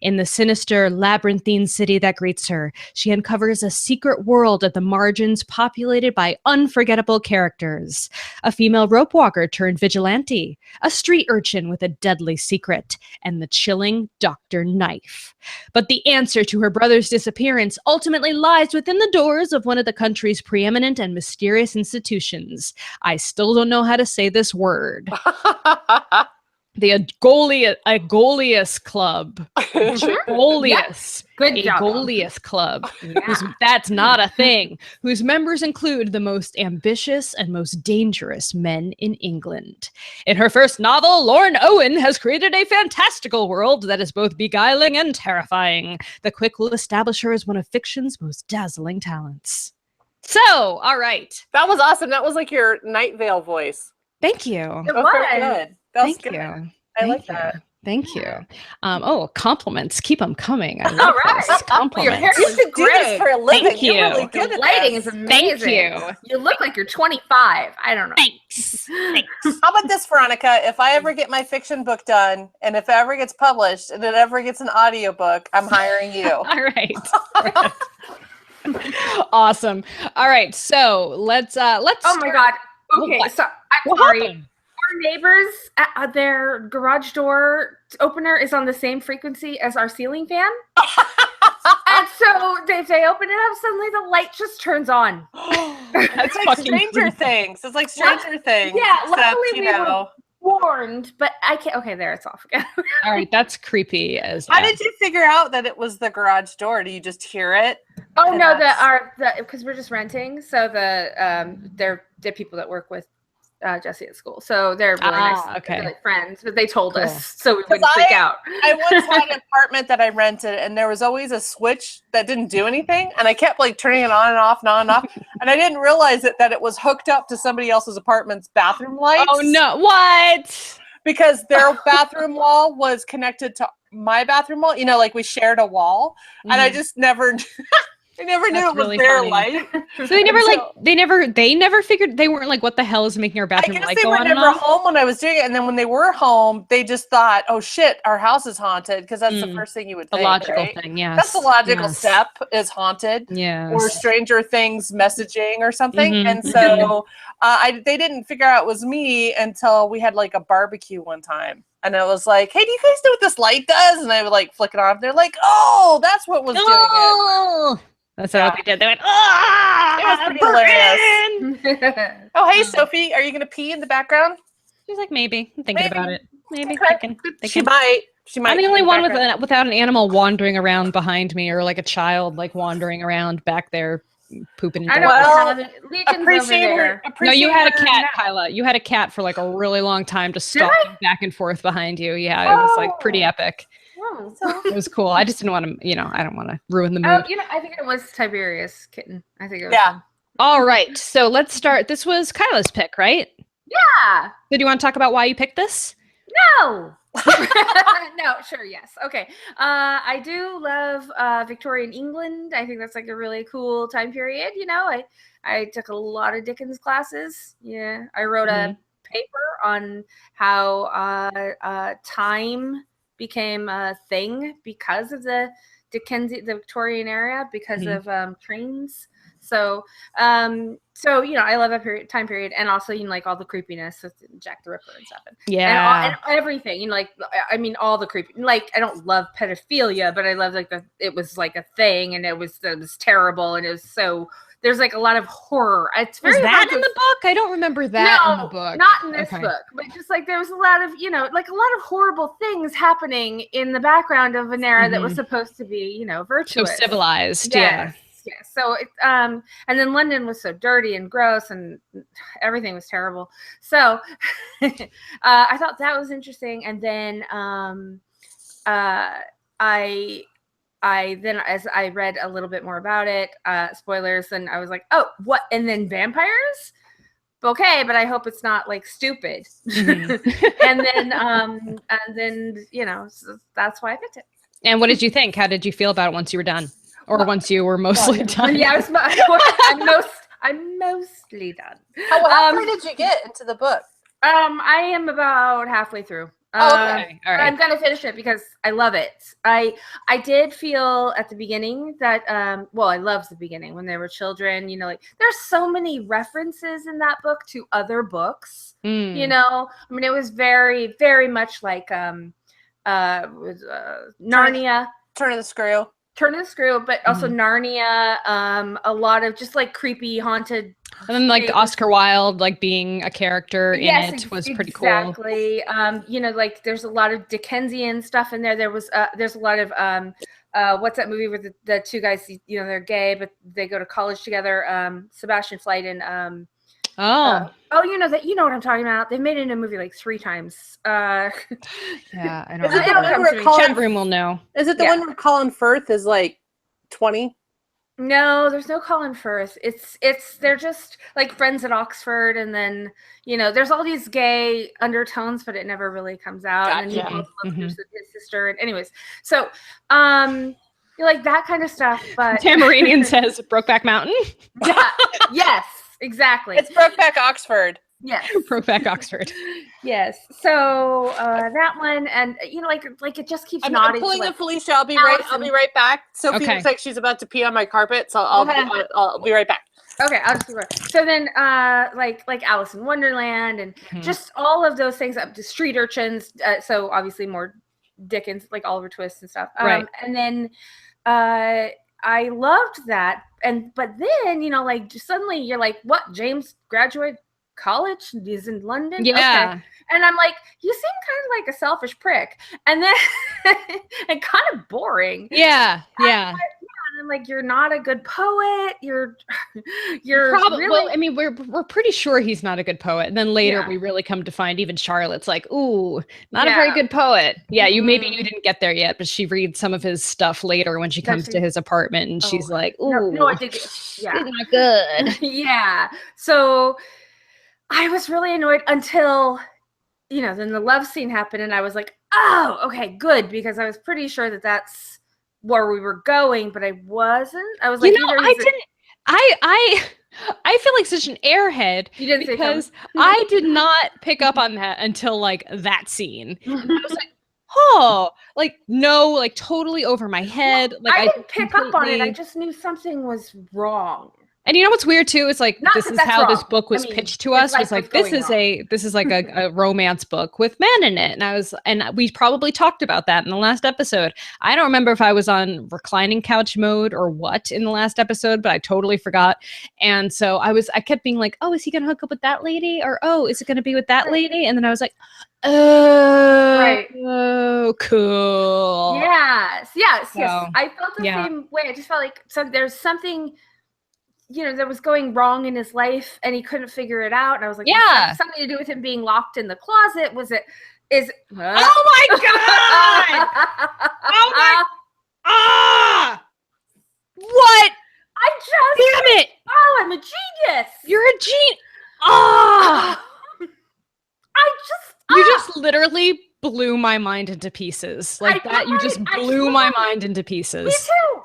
Speaker 2: In the sinister, labyrinthine city that greets her, she uncovers a secret world at the margins populated by unforgettable characters. A female rope walker turned vigilante, a street urchin with a deadly secret, and the chilling Dr. Knife. But the answer to her brother's disappearance ultimately lies within the doors of one of the country's preeminent and mysterious institutions. I still don't know how to say this word. The Agolius Club. Agolius.
Speaker 3: Good job.
Speaker 2: Agolius Club.
Speaker 3: Yeah.
Speaker 2: That's not a thing. Whose members include the most ambitious and most dangerous men in England. In her first novel, Lauren Owen has created a fantastical world that is both beguiling and terrifying. The Quick will establish her as one of fiction's most dazzling talents. So, all right.
Speaker 4: That was awesome. That was like your Night Vale voice.
Speaker 2: Thank you.
Speaker 3: It
Speaker 4: That was very
Speaker 3: was.
Speaker 4: good. That was
Speaker 2: Thank
Speaker 4: good.
Speaker 2: you.
Speaker 4: I like
Speaker 2: Thank you.
Speaker 4: that.
Speaker 2: Thank you. Compliments. Keep them coming. I
Speaker 3: All
Speaker 2: love
Speaker 3: right.
Speaker 2: this.
Speaker 3: Your hair
Speaker 2: Compliments.
Speaker 4: You
Speaker 3: is
Speaker 4: should do this
Speaker 3: great.
Speaker 4: for a living.
Speaker 2: Thank
Speaker 4: You're
Speaker 2: you.
Speaker 4: really good
Speaker 3: The
Speaker 4: at
Speaker 3: lighting
Speaker 4: this.
Speaker 3: is amazing.
Speaker 2: you.
Speaker 3: You look like you're 25. I don't know.
Speaker 2: Thanks. Thanks.
Speaker 4: How about this, Veronica? If I ever get my fiction book done, and if it ever gets published, and it ever gets an audiobook, I'm hiring you.
Speaker 2: All right. Awesome. All right. So let's
Speaker 3: Oh my
Speaker 2: start-
Speaker 3: God. Okay,
Speaker 2: What?
Speaker 3: so I'm
Speaker 2: What
Speaker 3: sorry.
Speaker 2: happened?
Speaker 3: Our neighbors, their garage door opener is on the same frequency as our ceiling fan. And so if they open it up, suddenly the light just turns on.
Speaker 4: It's like
Speaker 2: fucking
Speaker 4: Stranger
Speaker 2: creepy.
Speaker 4: Things. It's like Stranger Things.
Speaker 3: Yeah,
Speaker 4: except,
Speaker 3: luckily
Speaker 4: you
Speaker 3: we were
Speaker 4: know.
Speaker 3: warned, but I can't. Okay, there, it's off again.
Speaker 2: All right. That's creepy as
Speaker 4: How did you figure out that it was the garage door? Do you just hear it?
Speaker 3: Oh
Speaker 4: And
Speaker 3: no,
Speaker 4: that's-
Speaker 3: because we're just renting, so they're people that work with Jesse at school, so they're really nice,
Speaker 2: okay.
Speaker 3: they're like friends, but they told
Speaker 2: Cool.
Speaker 3: us so we wouldn't freak out.
Speaker 4: I once had an apartment that I rented, and there was always a switch that didn't do anything, and I kept like turning it on and off and on and off, and I didn't realize that it was hooked up to somebody else's apartment's bathroom lights.
Speaker 2: Oh no! What?
Speaker 4: Because their bathroom wall was connected to my bathroom wall. You know, like we shared a wall, and I just never. I never knew
Speaker 2: That's
Speaker 4: it was
Speaker 2: really
Speaker 4: their
Speaker 2: funny.
Speaker 4: light.
Speaker 2: So they never
Speaker 4: And
Speaker 2: like
Speaker 4: so-
Speaker 2: they never figured, they weren't like, what the hell is making our
Speaker 4: I
Speaker 2: bathroom
Speaker 4: guess
Speaker 2: light
Speaker 4: they
Speaker 2: go
Speaker 4: were
Speaker 2: on and
Speaker 4: never
Speaker 2: off?
Speaker 4: home when I was doing it, and then when they were home, they just thought, "Oh shit, our house is haunted," because that's the first thing you would
Speaker 2: The
Speaker 4: think.
Speaker 2: logical
Speaker 4: right?
Speaker 2: thing, yes.
Speaker 4: That's the logical
Speaker 2: yes.
Speaker 4: step is haunted.
Speaker 2: Yes.
Speaker 4: Or Stranger Things messaging or something.
Speaker 2: Mhm,
Speaker 4: And so they didn't figure out it was me until we had like a barbecue one time. And I was like, "Hey, do you guys know what this light does?" And I would like flick it on. They're like, "Oh, that's what was doing it."
Speaker 2: Oh! That's not what they did. They went, ah!
Speaker 4: It was pretty hilarious. Oh, hey, Sophie, are you going to pee in the background?
Speaker 2: She's like, maybe. I'm thinking
Speaker 4: Maybe.
Speaker 2: about it. Maybe.
Speaker 4: Okay.
Speaker 2: Thinking.
Speaker 4: She might. She might.
Speaker 2: I'm the
Speaker 4: pee
Speaker 2: only
Speaker 4: in
Speaker 2: one
Speaker 4: background.
Speaker 2: without an animal wandering around behind me, or like a child like wandering around back there pooping and
Speaker 3: I
Speaker 2: diapers.
Speaker 3: don't
Speaker 4: Well,
Speaker 3: have it. Legion's over
Speaker 4: Appreciate her.
Speaker 3: there.
Speaker 2: No, you
Speaker 4: Appreciate
Speaker 2: had a
Speaker 4: her
Speaker 2: cat,
Speaker 4: now.
Speaker 2: Kyla. You had a cat for like a really long time, just
Speaker 3: Did I?
Speaker 2: stalking back and forth behind you. Yeah, it was like pretty epic.
Speaker 3: Oh.
Speaker 2: It was cool. I just didn't want to, I don't want to ruin the mood.
Speaker 3: Oh, I think it was Tiberius kitten. I think it was.
Speaker 4: Yeah.
Speaker 3: him.
Speaker 2: All right, so let's start. This was Kyla's pick, right?
Speaker 3: Yeah.
Speaker 2: So do you want to talk about why you picked this?
Speaker 3: No. No, sure, yes. Okay. I do love Victorian England. I think that's like a really cool time period. I took a lot of Dickens classes. Yeah. I wrote a paper on how time became a thing because of the Victorian era, because of trains. So so I love that time period, and also like all the creepiness with Jack the Ripper and stuff, and
Speaker 2: Yeah.
Speaker 3: and everything. Like I mean, all the creepy. Like I don't love pedophilia, but I love like it was like a thing, and it was terrible, and it was so. There's like a lot of horror. It's very
Speaker 2: Was that
Speaker 3: hard
Speaker 2: in the book? I don't remember that in the book.
Speaker 3: Not in this
Speaker 2: Okay.
Speaker 3: book, but just like there was a lot of like a lot of horrible things happening in the background of an era that was supposed to be
Speaker 2: So
Speaker 3: virtuous,
Speaker 2: civilized.
Speaker 3: Yes. So it, and then London was so dirty and gross, and everything was terrible. So I thought that was interesting. And then I then, as I read a little bit more about it, spoilers, and I was like, oh, what? And then vampires? Okay, but I hope it's not like stupid. And then so that's why I picked it.
Speaker 2: And what did you think? How did you feel about it once you were done, or once you were mostly done?
Speaker 3: Yeah, I'm mostly done.
Speaker 4: How far did you get into the book?
Speaker 3: I am about halfway through.
Speaker 2: Okay, all right.
Speaker 3: I'm gonna finish it because I love it. I did feel at the beginning that I loved the beginning when they were children. Like there's so many references in that book to other books. I mean, it was very, very much like Narnia.
Speaker 4: Turn of the Screw.
Speaker 3: But also Narnia. A lot of just like creepy, haunted.
Speaker 2: And then like Oscar Wilde, like being a character in it was pretty cool.
Speaker 3: Exactly. Like there's a lot of Dickensian stuff in there. There's a lot of what's that movie where the two guys, they're gay, but they go to college together. Sebastian Flight and that you know what I'm talking about. They've made it in a movie like 3 times.
Speaker 2: Yeah, I don't
Speaker 4: Is it the
Speaker 2: know.
Speaker 4: one where
Speaker 2: Chat room will know.
Speaker 4: Is it the one where Colin Firth is like 20?
Speaker 3: No, there's no Colin Firth. They're just like friends at Oxford, and then there's all these gay undertones, but it never really comes out.
Speaker 4: Gotcha.
Speaker 3: And then he both loves his sister. And anyways, so you like that kind of stuff. But
Speaker 2: Tamarinian says Brokeback Mountain.
Speaker 3: Yeah. Yes. Exactly.
Speaker 4: It's Brokeback Oxford.
Speaker 3: Yes.
Speaker 2: Brokeback Oxford.
Speaker 3: Yes. So that one, and like it just keeps
Speaker 4: I'm
Speaker 3: nodding.
Speaker 4: pulling
Speaker 3: to,
Speaker 4: the Felicia. I'll be right back. Sophie
Speaker 2: Okay.
Speaker 4: looks like she's about to pee on my carpet, so I'll be right back.
Speaker 3: Okay, I'll just be right. So then, like Alice in Wonderland, and just all of those things up to Street Urchins. So obviously more Dickens, like Oliver Twist and stuff.
Speaker 2: Right.
Speaker 3: And then I loved that, but then like just suddenly you're like, what? James graduated college? He's in London.
Speaker 2: Yeah.
Speaker 3: Okay. And I'm like, you seem kind of like a selfish prick, and then and kind of boring.
Speaker 2: Yeah.
Speaker 3: And I'm like, you're not a good poet. You're
Speaker 2: Probably.
Speaker 3: really.
Speaker 2: Well, I mean, we're pretty sure he's not a good poet, and then later we really come to find even Charlotte's like, ooh, not a very good poot. Yeah, you didn't get there yet, but she reads some of his stuff later when she comes to his apartment, and she's like, ooh,
Speaker 3: no, I did. Yeah,
Speaker 2: he's not good.
Speaker 3: Yeah. So I was really annoyed until then the love scene happened, and I was like, oh, okay, good, because I was pretty sure that that's where we were going, but I wasn't. I was like,
Speaker 2: I feel like such an airhead because I did not pick up on that until like that scene. And I was like, oh, like no, like totally over my head. Like
Speaker 3: I didn't pick up on it. I just knew something was wrong.
Speaker 2: And you know what's weird too? It's like this is how this book was pitched to us. Was like this is like a romance book with men in it. And we probably talked about that in the last episode. I don't remember if I was on reclining couch mode or what in the last episode, but I totally forgot. And so I kept being like, oh, is he gonna hook up with that lady? Or oh, is it gonna be with that lady? And then I was like, oh, cool.
Speaker 3: Yes.
Speaker 2: So,
Speaker 3: I felt the same way. I just felt like there's something that was going wrong in his life, and he couldn't figure it out. And I was like, something to do with him being locked in the closet. Oh
Speaker 2: my God! Oh my! What? Damn it!
Speaker 3: Oh, I'm a genius.
Speaker 2: You're a genius. Oh! You just literally blew my mind into pieces. Like that, you just blew my mind into pieces.
Speaker 3: Me too.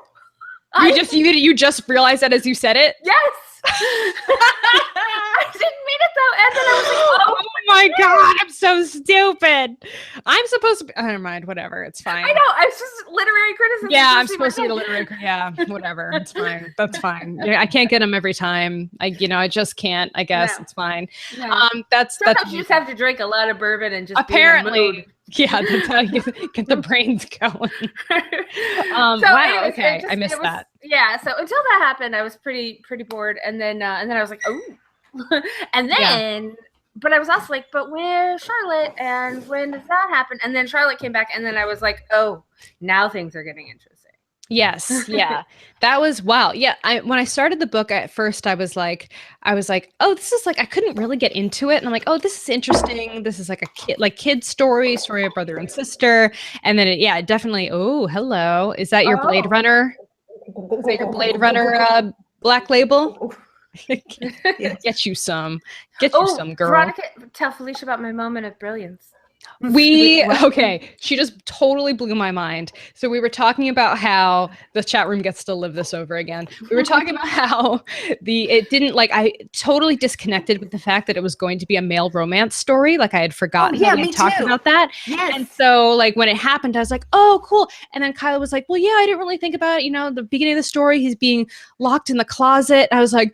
Speaker 2: You just realized that as you said it?
Speaker 3: Yes. I didn't mean it though, and then I was like,
Speaker 2: Oh my god, I'm so stupid. I'm supposed to be, oh, never mind, whatever, it's fine.
Speaker 3: I know, it's just literary criticism.
Speaker 2: Yeah, I'm supposed to get a literary. Yeah, whatever. It's fine. That's fine. Yeah, I can't get them every time. I just can't. I guess
Speaker 3: No.
Speaker 2: it's fine.
Speaker 3: No.
Speaker 2: That's
Speaker 3: Sometimes you just have to drink a lot of bourbon and just
Speaker 2: apparently. Yeah, that's how you get the brains going. Wow.
Speaker 3: anyways,
Speaker 2: Okay, I missed that.
Speaker 3: Yeah. So until that happened, I was pretty bored, and then I was like, oh, and then. But I was also like, but where's Charlotte? And when does that happen? And then Charlotte came back, and then I was like, oh, now things are getting interesting.
Speaker 2: Yes, yeah, that was wow. Yeah, when I started the book at first, I was like, oh, this is like I couldn't really get into it, and I'm like, oh, this is interesting. This is like a kid story of brother and sister, and then it definitely. Oh, hello, is that your Blade Runner? Is that your Blade Runner Black Label? Get you some, girl.
Speaker 3: Veronica, tell Felicia about my moment of brilliance.
Speaker 2: Okay, she just totally blew my mind. So we were talking about how the chat room gets to live this over again. We were talking about how I totally disconnected with the fact that it was going to be a male romance story. Like I had forgotten that we had talked about that.
Speaker 1: Yes.
Speaker 2: And so like when it happened, I was like, oh, cool. And then Kyla was like, well, yeah, I didn't really think about it. The beginning of the story, he's being locked in the closet. I was like,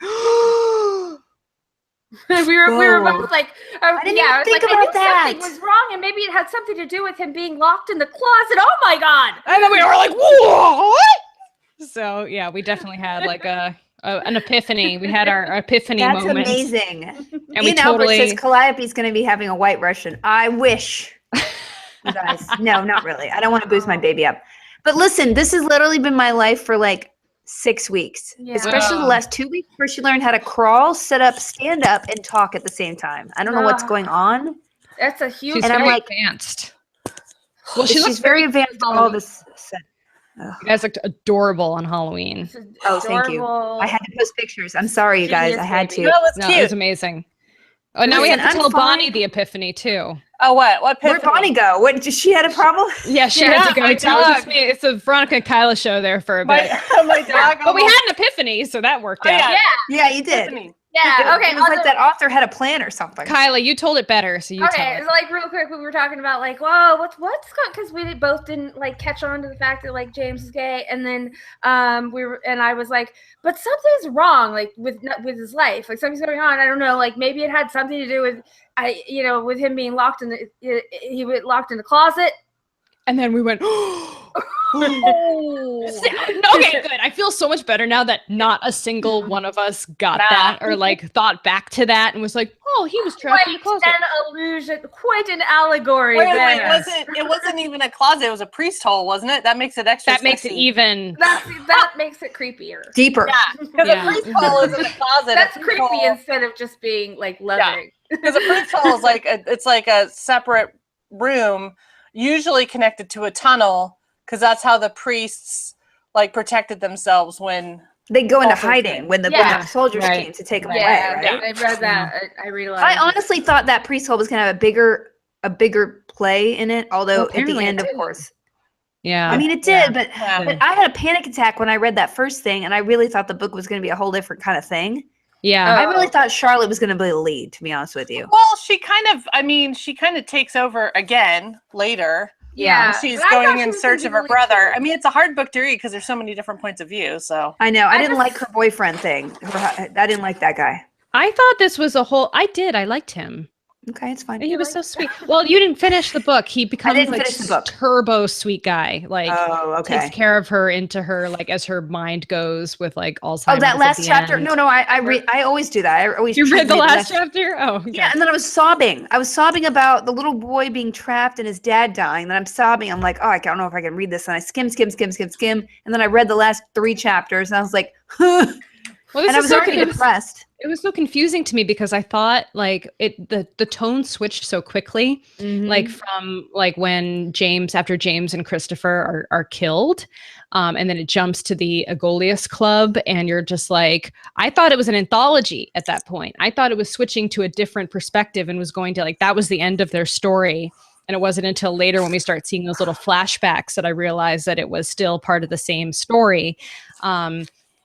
Speaker 3: we were both like,
Speaker 1: I didn't even think about that.
Speaker 3: Something was wrong, and maybe it had something to do with him being locked in the closet. Oh my god!
Speaker 2: And then we were like, what? So yeah, we definitely had like an epiphany. We had our epiphany moment.
Speaker 1: That's amazing.
Speaker 2: And
Speaker 1: Ian Albert says Calliope's going to be having a white Russian. I wish. You guys, no, not really. I don't want to boost my baby up. But listen, this has literally been my life for like 6 weeks, especially the last 2 weeks where she learned how to crawl, sit up, stand up, and talk at the same time. I don't know what's going on.
Speaker 3: That's a huge.
Speaker 2: She's
Speaker 1: and
Speaker 2: very
Speaker 1: I'm like,
Speaker 2: advanced. Well,
Speaker 1: she's very advanced. All this.
Speaker 2: You guys looked adorable on Halloween.
Speaker 1: Oh, thank you. I had to post pictures. I'm sorry, you guys. I had to.
Speaker 4: No,
Speaker 2: it was amazing. Oh, now we have to tell Bonnie the epiphany too.
Speaker 4: Oh, what epiphany?
Speaker 1: Where'd Bonnie go? What, she had a problem?
Speaker 2: Yeah, she had to go too. It's a Veronica and Kyla show there for a bit.
Speaker 4: My dog.
Speaker 2: But we had an epiphany, so that worked out.
Speaker 1: Yeah, you did.
Speaker 4: Epiphany.
Speaker 3: Yeah, okay.
Speaker 1: It was like that author had a plan or something.
Speaker 2: Kyla, you told it better, so you tell it.
Speaker 3: So like real quick, we were talking about like, whoa, what's going? Because we both didn't like catch on to the fact that like James is gay, and then I was like, but something's wrong, like with his life, like something's going on. I don't know, like maybe it had something to do with with him being locked in the closet.
Speaker 2: And then we went, okay, good. I feel so much better now that not a single one of us got that or like thought back to that and was like, oh, he was trapped in the closet.
Speaker 3: An illusion, quite an allegory.
Speaker 4: It wasn't even a closet. It was a priest hole, wasn't it? That makes it extra.
Speaker 2: That makes it even.
Speaker 3: That makes it creepier.
Speaker 1: Deeper.
Speaker 4: Yeah, because a priest hole isn't a closet.
Speaker 3: That's creepy instead of just being like loving.
Speaker 4: Because a priest hole is like a separate room, usually connected to a tunnel, because that's how the priests like protected themselves when
Speaker 1: they go into hiding when the soldiers came to take them away. Right?
Speaker 3: Yeah, I read that. I read a lot.
Speaker 1: I honestly thought that priest hole was gonna have a bigger play in it, although at the end, of course.
Speaker 2: Yeah.
Speaker 1: I mean, it did, but I had a panic attack when I read that first thing, and I really thought the book was going to be a whole different kind of thing.
Speaker 2: Yeah.
Speaker 1: I really thought Charlotte was going to be the lead, to be honest with you.
Speaker 4: Well, she kind of takes over again later.
Speaker 3: Yeah.
Speaker 4: She's going in search of her brother. I mean, it's a hard book to read because there's so many different points of view. So
Speaker 1: I know. I didn't like her boyfriend thing. I didn't like that guy.
Speaker 2: I thought this was I liked him.
Speaker 1: Okay, it's fine.
Speaker 2: He was so sweet. Well, you didn't finish the book. He becomes like a turbo sweet guy. Like takes care of her into her like as her mind goes with like Alzheimer's.
Speaker 1: Oh, that last chapter. End. No, I always do that. I always
Speaker 2: read the last chapter. Oh, okay.
Speaker 1: Yeah, and then I was sobbing. About the little boy being trapped and his dad dying. Then I'm sobbing. I'm like, oh, I don't know if I can read this. And I skim, and then I read the last 3 chapters, and I was like, huh.
Speaker 2: Well, this
Speaker 1: and I was already depressed.
Speaker 2: It was so confusing to me because I thought like the tone switched so quickly, like from like when after James and Christopher are killed, and then it jumps to the Agolias Club, and you're just like, I thought it was an anthology at that point. I thought it was switching to a different perspective and was going to like that was the end of their story. And it wasn't until later when we start seeing those little flashbacks that I realized that it was still part of the same story.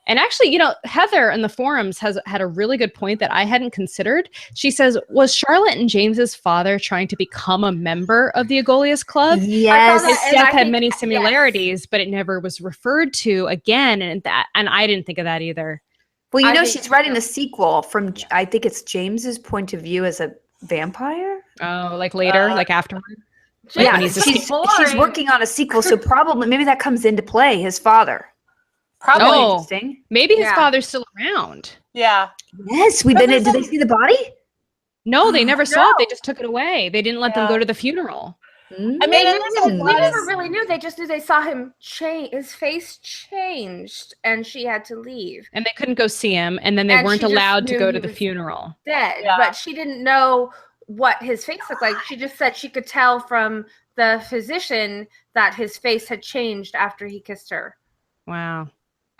Speaker 2: And actually, Heather in the forums has had a really good point that I hadn't considered. She says, was Charlotte and James's father trying to become a member of the Agolias Club?
Speaker 1: Yes.
Speaker 2: His death had many similarities, but it never was referred to again. And I didn't think of that either.
Speaker 1: Well, she's writing the sequel from, I think it's James's point of view as a vampire.
Speaker 2: Oh, like later, like afterward?
Speaker 1: Yeah, she's working on a sequel, so probably maybe that comes into play, his father.
Speaker 4: Probably.
Speaker 1: Interesting.
Speaker 2: Maybe his father's still around.
Speaker 4: Yeah.
Speaker 1: Yes, did they see the body?
Speaker 2: No, they never saw it. They just took it away. They didn't let them go to the funeral.
Speaker 4: I mean,
Speaker 3: they never really knew. They just knew they saw him change. His face changed, and she had to leave.
Speaker 2: And they couldn't go see him, and then they weren't allowed to go to the funeral.
Speaker 3: Dead, but she didn't know what his face looked like. She just said she could tell from the physician that his face had changed after he kissed her.
Speaker 2: Wow.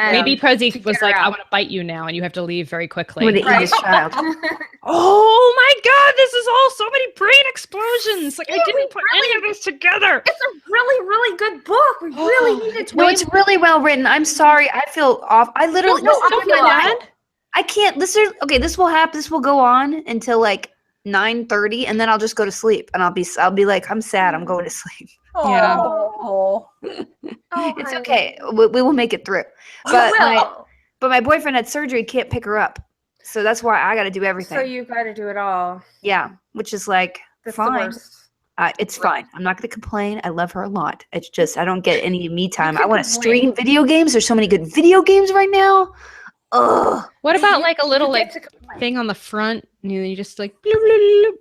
Speaker 2: Maybe because he was like, I want to bite you now, and you have to leave very quickly.
Speaker 1: With the easiest child.
Speaker 2: Oh my God, this is all so many brain explosions. Like, I didn't put any of this together.
Speaker 3: It's a really, really good book. We really need it.
Speaker 1: No, it's really well written. I'm sorry. I feel off. I literally
Speaker 2: don't feel bad.
Speaker 1: I can't listen. Okay, this will happen. This will go on until like 9:30, and then I'll just go to sleep, and I'll be like, I'm sad. I'm going to sleep.
Speaker 2: Yeah.
Speaker 1: It's okay. We will make it through. But my boyfriend had surgery. Can't pick her up, so that's why I got to do everything.
Speaker 3: So you got to do it all.
Speaker 1: Yeah, which is like fine. It's fine. I'm not going to complain. I love her a lot. It's just I don't get any me time. I want to stream video games. There's so many good video games right now. Ugh.
Speaker 2: What about like a little thing on the front? You just like bloop, bloop, bloop.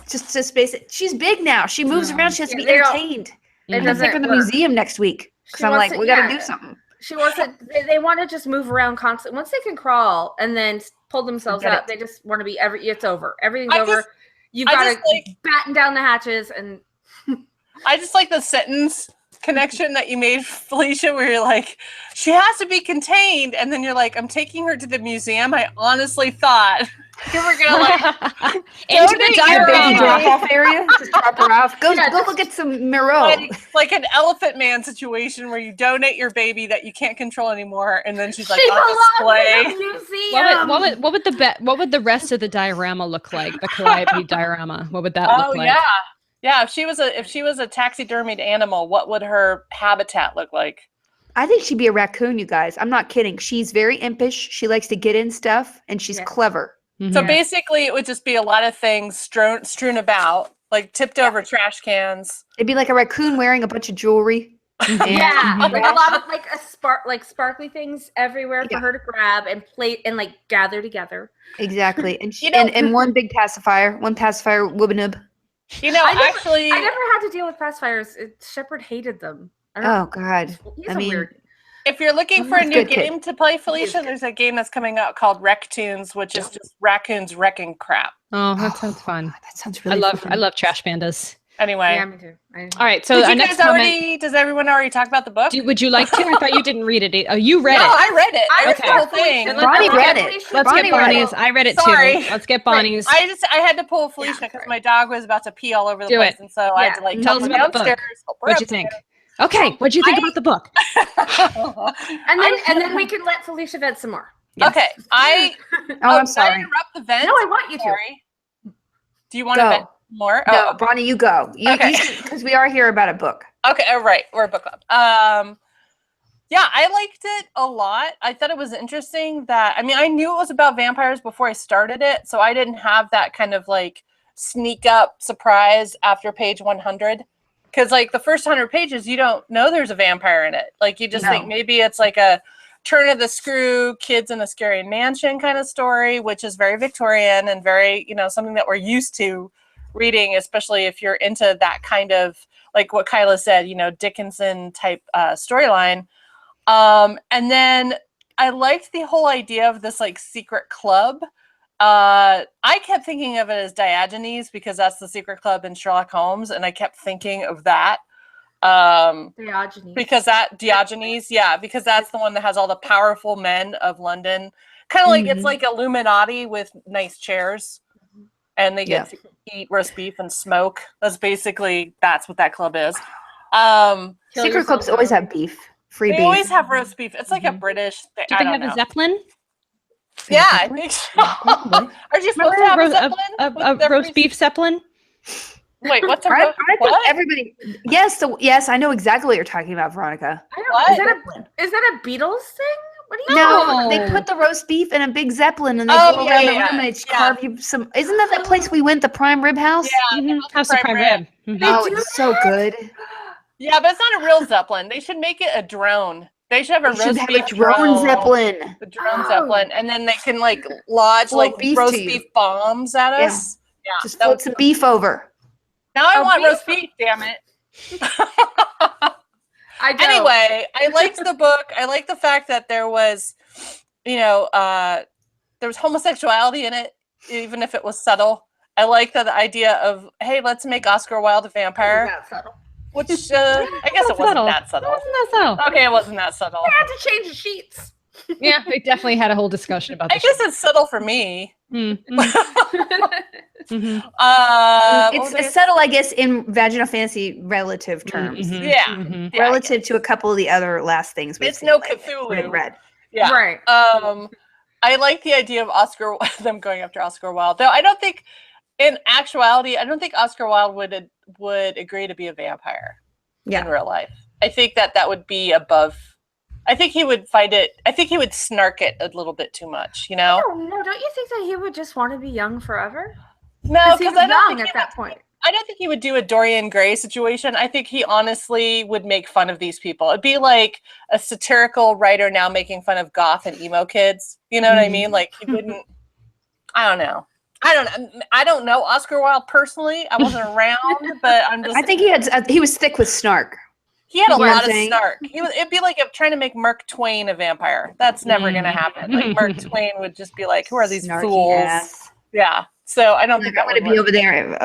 Speaker 1: Just basic. She's big now. She moves around. She has to be entertained. I'm gonna take her to the museum next week because I'm like, we got to do something.
Speaker 3: She wants to. They want to just move around constantly. Once they can crawl and then pull themselves up, they just want to be it's over. Everything's over. You've got to batten down the hatches, and
Speaker 4: I just like the sentence connection that you made, Felicia, where you're like, she has to be contained, and then you're like, I'm taking her to the museum. I honestly thought you were gonna like
Speaker 2: into the
Speaker 1: baby drop-off area. Just drop her off. Go look at some Miro.
Speaker 4: Like an Elephant Man situation where you donate your baby that you can't control anymore, and then she's like on display.
Speaker 2: What would the rest of the diorama look like? The Calliope diorama. What would that look like?
Speaker 4: Yeah. If she was a taxidermied animal, what would her habitat look like?
Speaker 1: I think she'd be a raccoon, you guys. I'm not kidding. She's very impish. She likes to get in stuff, and she's clever.
Speaker 2: Mm-hmm.
Speaker 4: So basically, it would just be a lot of things strewn about, like tipped over trash cans.
Speaker 1: It'd be like a raccoon wearing a bunch of jewelry.
Speaker 3: Like a lot of sparkly things everywhere for her to grab and plate and like gather together.
Speaker 1: Exactly, and and one big pacifier, whoopinub.
Speaker 4: I never
Speaker 3: had to deal with pacifiers. Shepard hated them.
Speaker 1: Oh God,
Speaker 3: weird.
Speaker 4: If you're looking for a new game to play, Felicia, there's a game that's coming out called Wrecktoons, which is just raccoons wrecking crap.
Speaker 2: Oh, that sounds fun.
Speaker 1: That sounds really fun.
Speaker 2: I love trash pandas.
Speaker 4: Anyway.
Speaker 3: Yeah, me too.
Speaker 2: All right, so
Speaker 4: does everyone already talk about the book?
Speaker 2: Would you like to? I thought you didn't read it. Oh, you read it.
Speaker 4: No, I read it. I read the whole thing.
Speaker 1: Bonnie read it.
Speaker 2: Let's get Bonnie's. I read it too. Let's get Bonnie's.
Speaker 4: I had to pull Felicia because my dog was about to pee all over the place, and so I had to like
Speaker 2: tell us about the book. What'd you think? Okay, what'd you think about the book?
Speaker 3: and then we can let Felicia vent some more.
Speaker 4: Yes. Okay,
Speaker 1: I'm sorry.
Speaker 4: Did I interrupt the vent?
Speaker 3: No, I want you to.
Speaker 4: Do you want to vent more?
Speaker 1: No, Bonnie, you go. Because we are here about a book.
Speaker 4: Okay, all right. We're a book club. Yeah, I liked it a lot. I thought it was interesting that, I knew it was about vampires before I started it, so I didn't have that kind of like sneak up surprise after page 100. Because like the first 100 pages, you don't know there's a vampire in it. Like you just think maybe it's like a turn of the screw, kids in a scary mansion kind of story, which is very Victorian and very, something that we're used to reading, especially if you're into that kind of, like what Kyla said, Dickinson type storyline. And then I liked the whole idea of this like secret club. I kept thinking of it as Diogenes because that's the secret club in Sherlock Holmes, and I kept thinking of that.
Speaker 3: Diogenes.
Speaker 4: Because that's the one that has all the powerful men of London. Kind of like it's like Illuminati with nice chairs, and they get to eat roast beef and smoke. That's what that club is.
Speaker 1: Secret clubs always have beef. Free
Speaker 4: They
Speaker 1: beef.
Speaker 4: always have roast beef. It's like a British thing.
Speaker 2: Do they have a Zeppelin?
Speaker 4: Yeah, I think so. Are you supposed to have a Zeppelin?
Speaker 2: A roast beef Zeppelin?
Speaker 4: Wait, what's a
Speaker 1: I
Speaker 4: roast?
Speaker 1: think
Speaker 4: What?
Speaker 1: everybody. Yes, yes, I know exactly what you're talking about, Veronica.
Speaker 3: I don't,
Speaker 4: What?
Speaker 3: is that a Beatles thing? What do you
Speaker 1: No, they
Speaker 2: No.
Speaker 1: put the roast beef in a big Zeppelin and they
Speaker 4: Oh,
Speaker 1: go
Speaker 4: yeah,
Speaker 1: around the
Speaker 4: yeah,
Speaker 1: room and they just
Speaker 4: yeah.
Speaker 1: carve you some. Isn't that place we went, the Prime Rib House?
Speaker 4: Yeah,
Speaker 2: Mhm. House of Prime Rib. Mhm.
Speaker 1: Oh,
Speaker 3: They do
Speaker 1: it's so good.
Speaker 4: Yeah, but it's not a real Zeppelin. They should make it a drone. They should have a
Speaker 1: They should
Speaker 4: roast
Speaker 1: have
Speaker 4: beef
Speaker 1: a drone Zeppelin.
Speaker 4: The drone
Speaker 3: Oh.
Speaker 4: Zeppelin, and then they can like lodge
Speaker 1: Float
Speaker 4: like
Speaker 1: beef
Speaker 4: roast
Speaker 1: to you.
Speaker 4: beef bombs at
Speaker 1: Yeah.
Speaker 4: us. Yeah,
Speaker 1: Just
Speaker 4: that
Speaker 1: float
Speaker 4: would-
Speaker 1: some beef over.
Speaker 4: now I
Speaker 3: Oh,
Speaker 4: want
Speaker 3: beef?
Speaker 4: roast beef. Damn it.
Speaker 3: I don't.
Speaker 4: Anyway, I liked the book. I like the fact that there was, there was homosexuality in it, even if it was subtle. I like the idea of, hey, let's make Oscar Wilde a vampire,
Speaker 3: That's subtle.
Speaker 4: which I guess it wasn't
Speaker 2: subtle.
Speaker 4: that subtle.
Speaker 2: Wasn't that so?
Speaker 4: Okay, it wasn't that subtle.
Speaker 3: I had to change the sheets.
Speaker 2: Yeah, we definitely had a whole discussion about
Speaker 4: I
Speaker 2: this.
Speaker 4: guess it's subtle for me.
Speaker 2: Mhm.
Speaker 1: It's subtle, I guess, in vaginal fantasy relative terms.
Speaker 2: Mhm.
Speaker 4: Yeah.
Speaker 2: Mhm.
Speaker 4: Yeah,
Speaker 1: Relative to a couple of the other last things we've
Speaker 4: It's
Speaker 1: seen.
Speaker 4: no
Speaker 1: lately.
Speaker 4: Cthulhu.
Speaker 1: Read.
Speaker 4: Yeah.
Speaker 3: Right.
Speaker 4: I like the idea of them going after Oscar Wilde. Though I don't think, in actuality, I don't think Oscar Wilde would agree to be a vampire in real life. I think that would be above. I think he would find it. I think he would snark it a little bit too much.
Speaker 3: Oh, no, don't you think that he would just want to be young forever?
Speaker 4: No,
Speaker 3: Because he
Speaker 4: because
Speaker 3: was
Speaker 4: I don't
Speaker 3: young
Speaker 4: think
Speaker 3: at that point.
Speaker 4: I don't think he would do a Dorian Gray situation. I think he honestly would make fun of these people. It'd be like a satirical writer now making fun of goth and emo kids. You know what I mean? Like he wouldn't. I don't know. I don't know Oscar Wilde personally. I wasn't around, but I'm just.
Speaker 1: I think he was thick with snark.
Speaker 4: He had a
Speaker 1: You know what
Speaker 4: lot
Speaker 1: I'm
Speaker 4: of
Speaker 1: saying?
Speaker 4: snark. It'd be like trying to make Mark Twain a vampire. That's never going to happen. Like Mark Twain would just be like, "Who are these
Speaker 1: Snarky
Speaker 4: fools?"
Speaker 1: ass.
Speaker 4: Yeah. So I don't
Speaker 1: Like,
Speaker 4: think
Speaker 1: I
Speaker 4: that
Speaker 1: want
Speaker 4: would
Speaker 1: to be
Speaker 4: work.
Speaker 1: over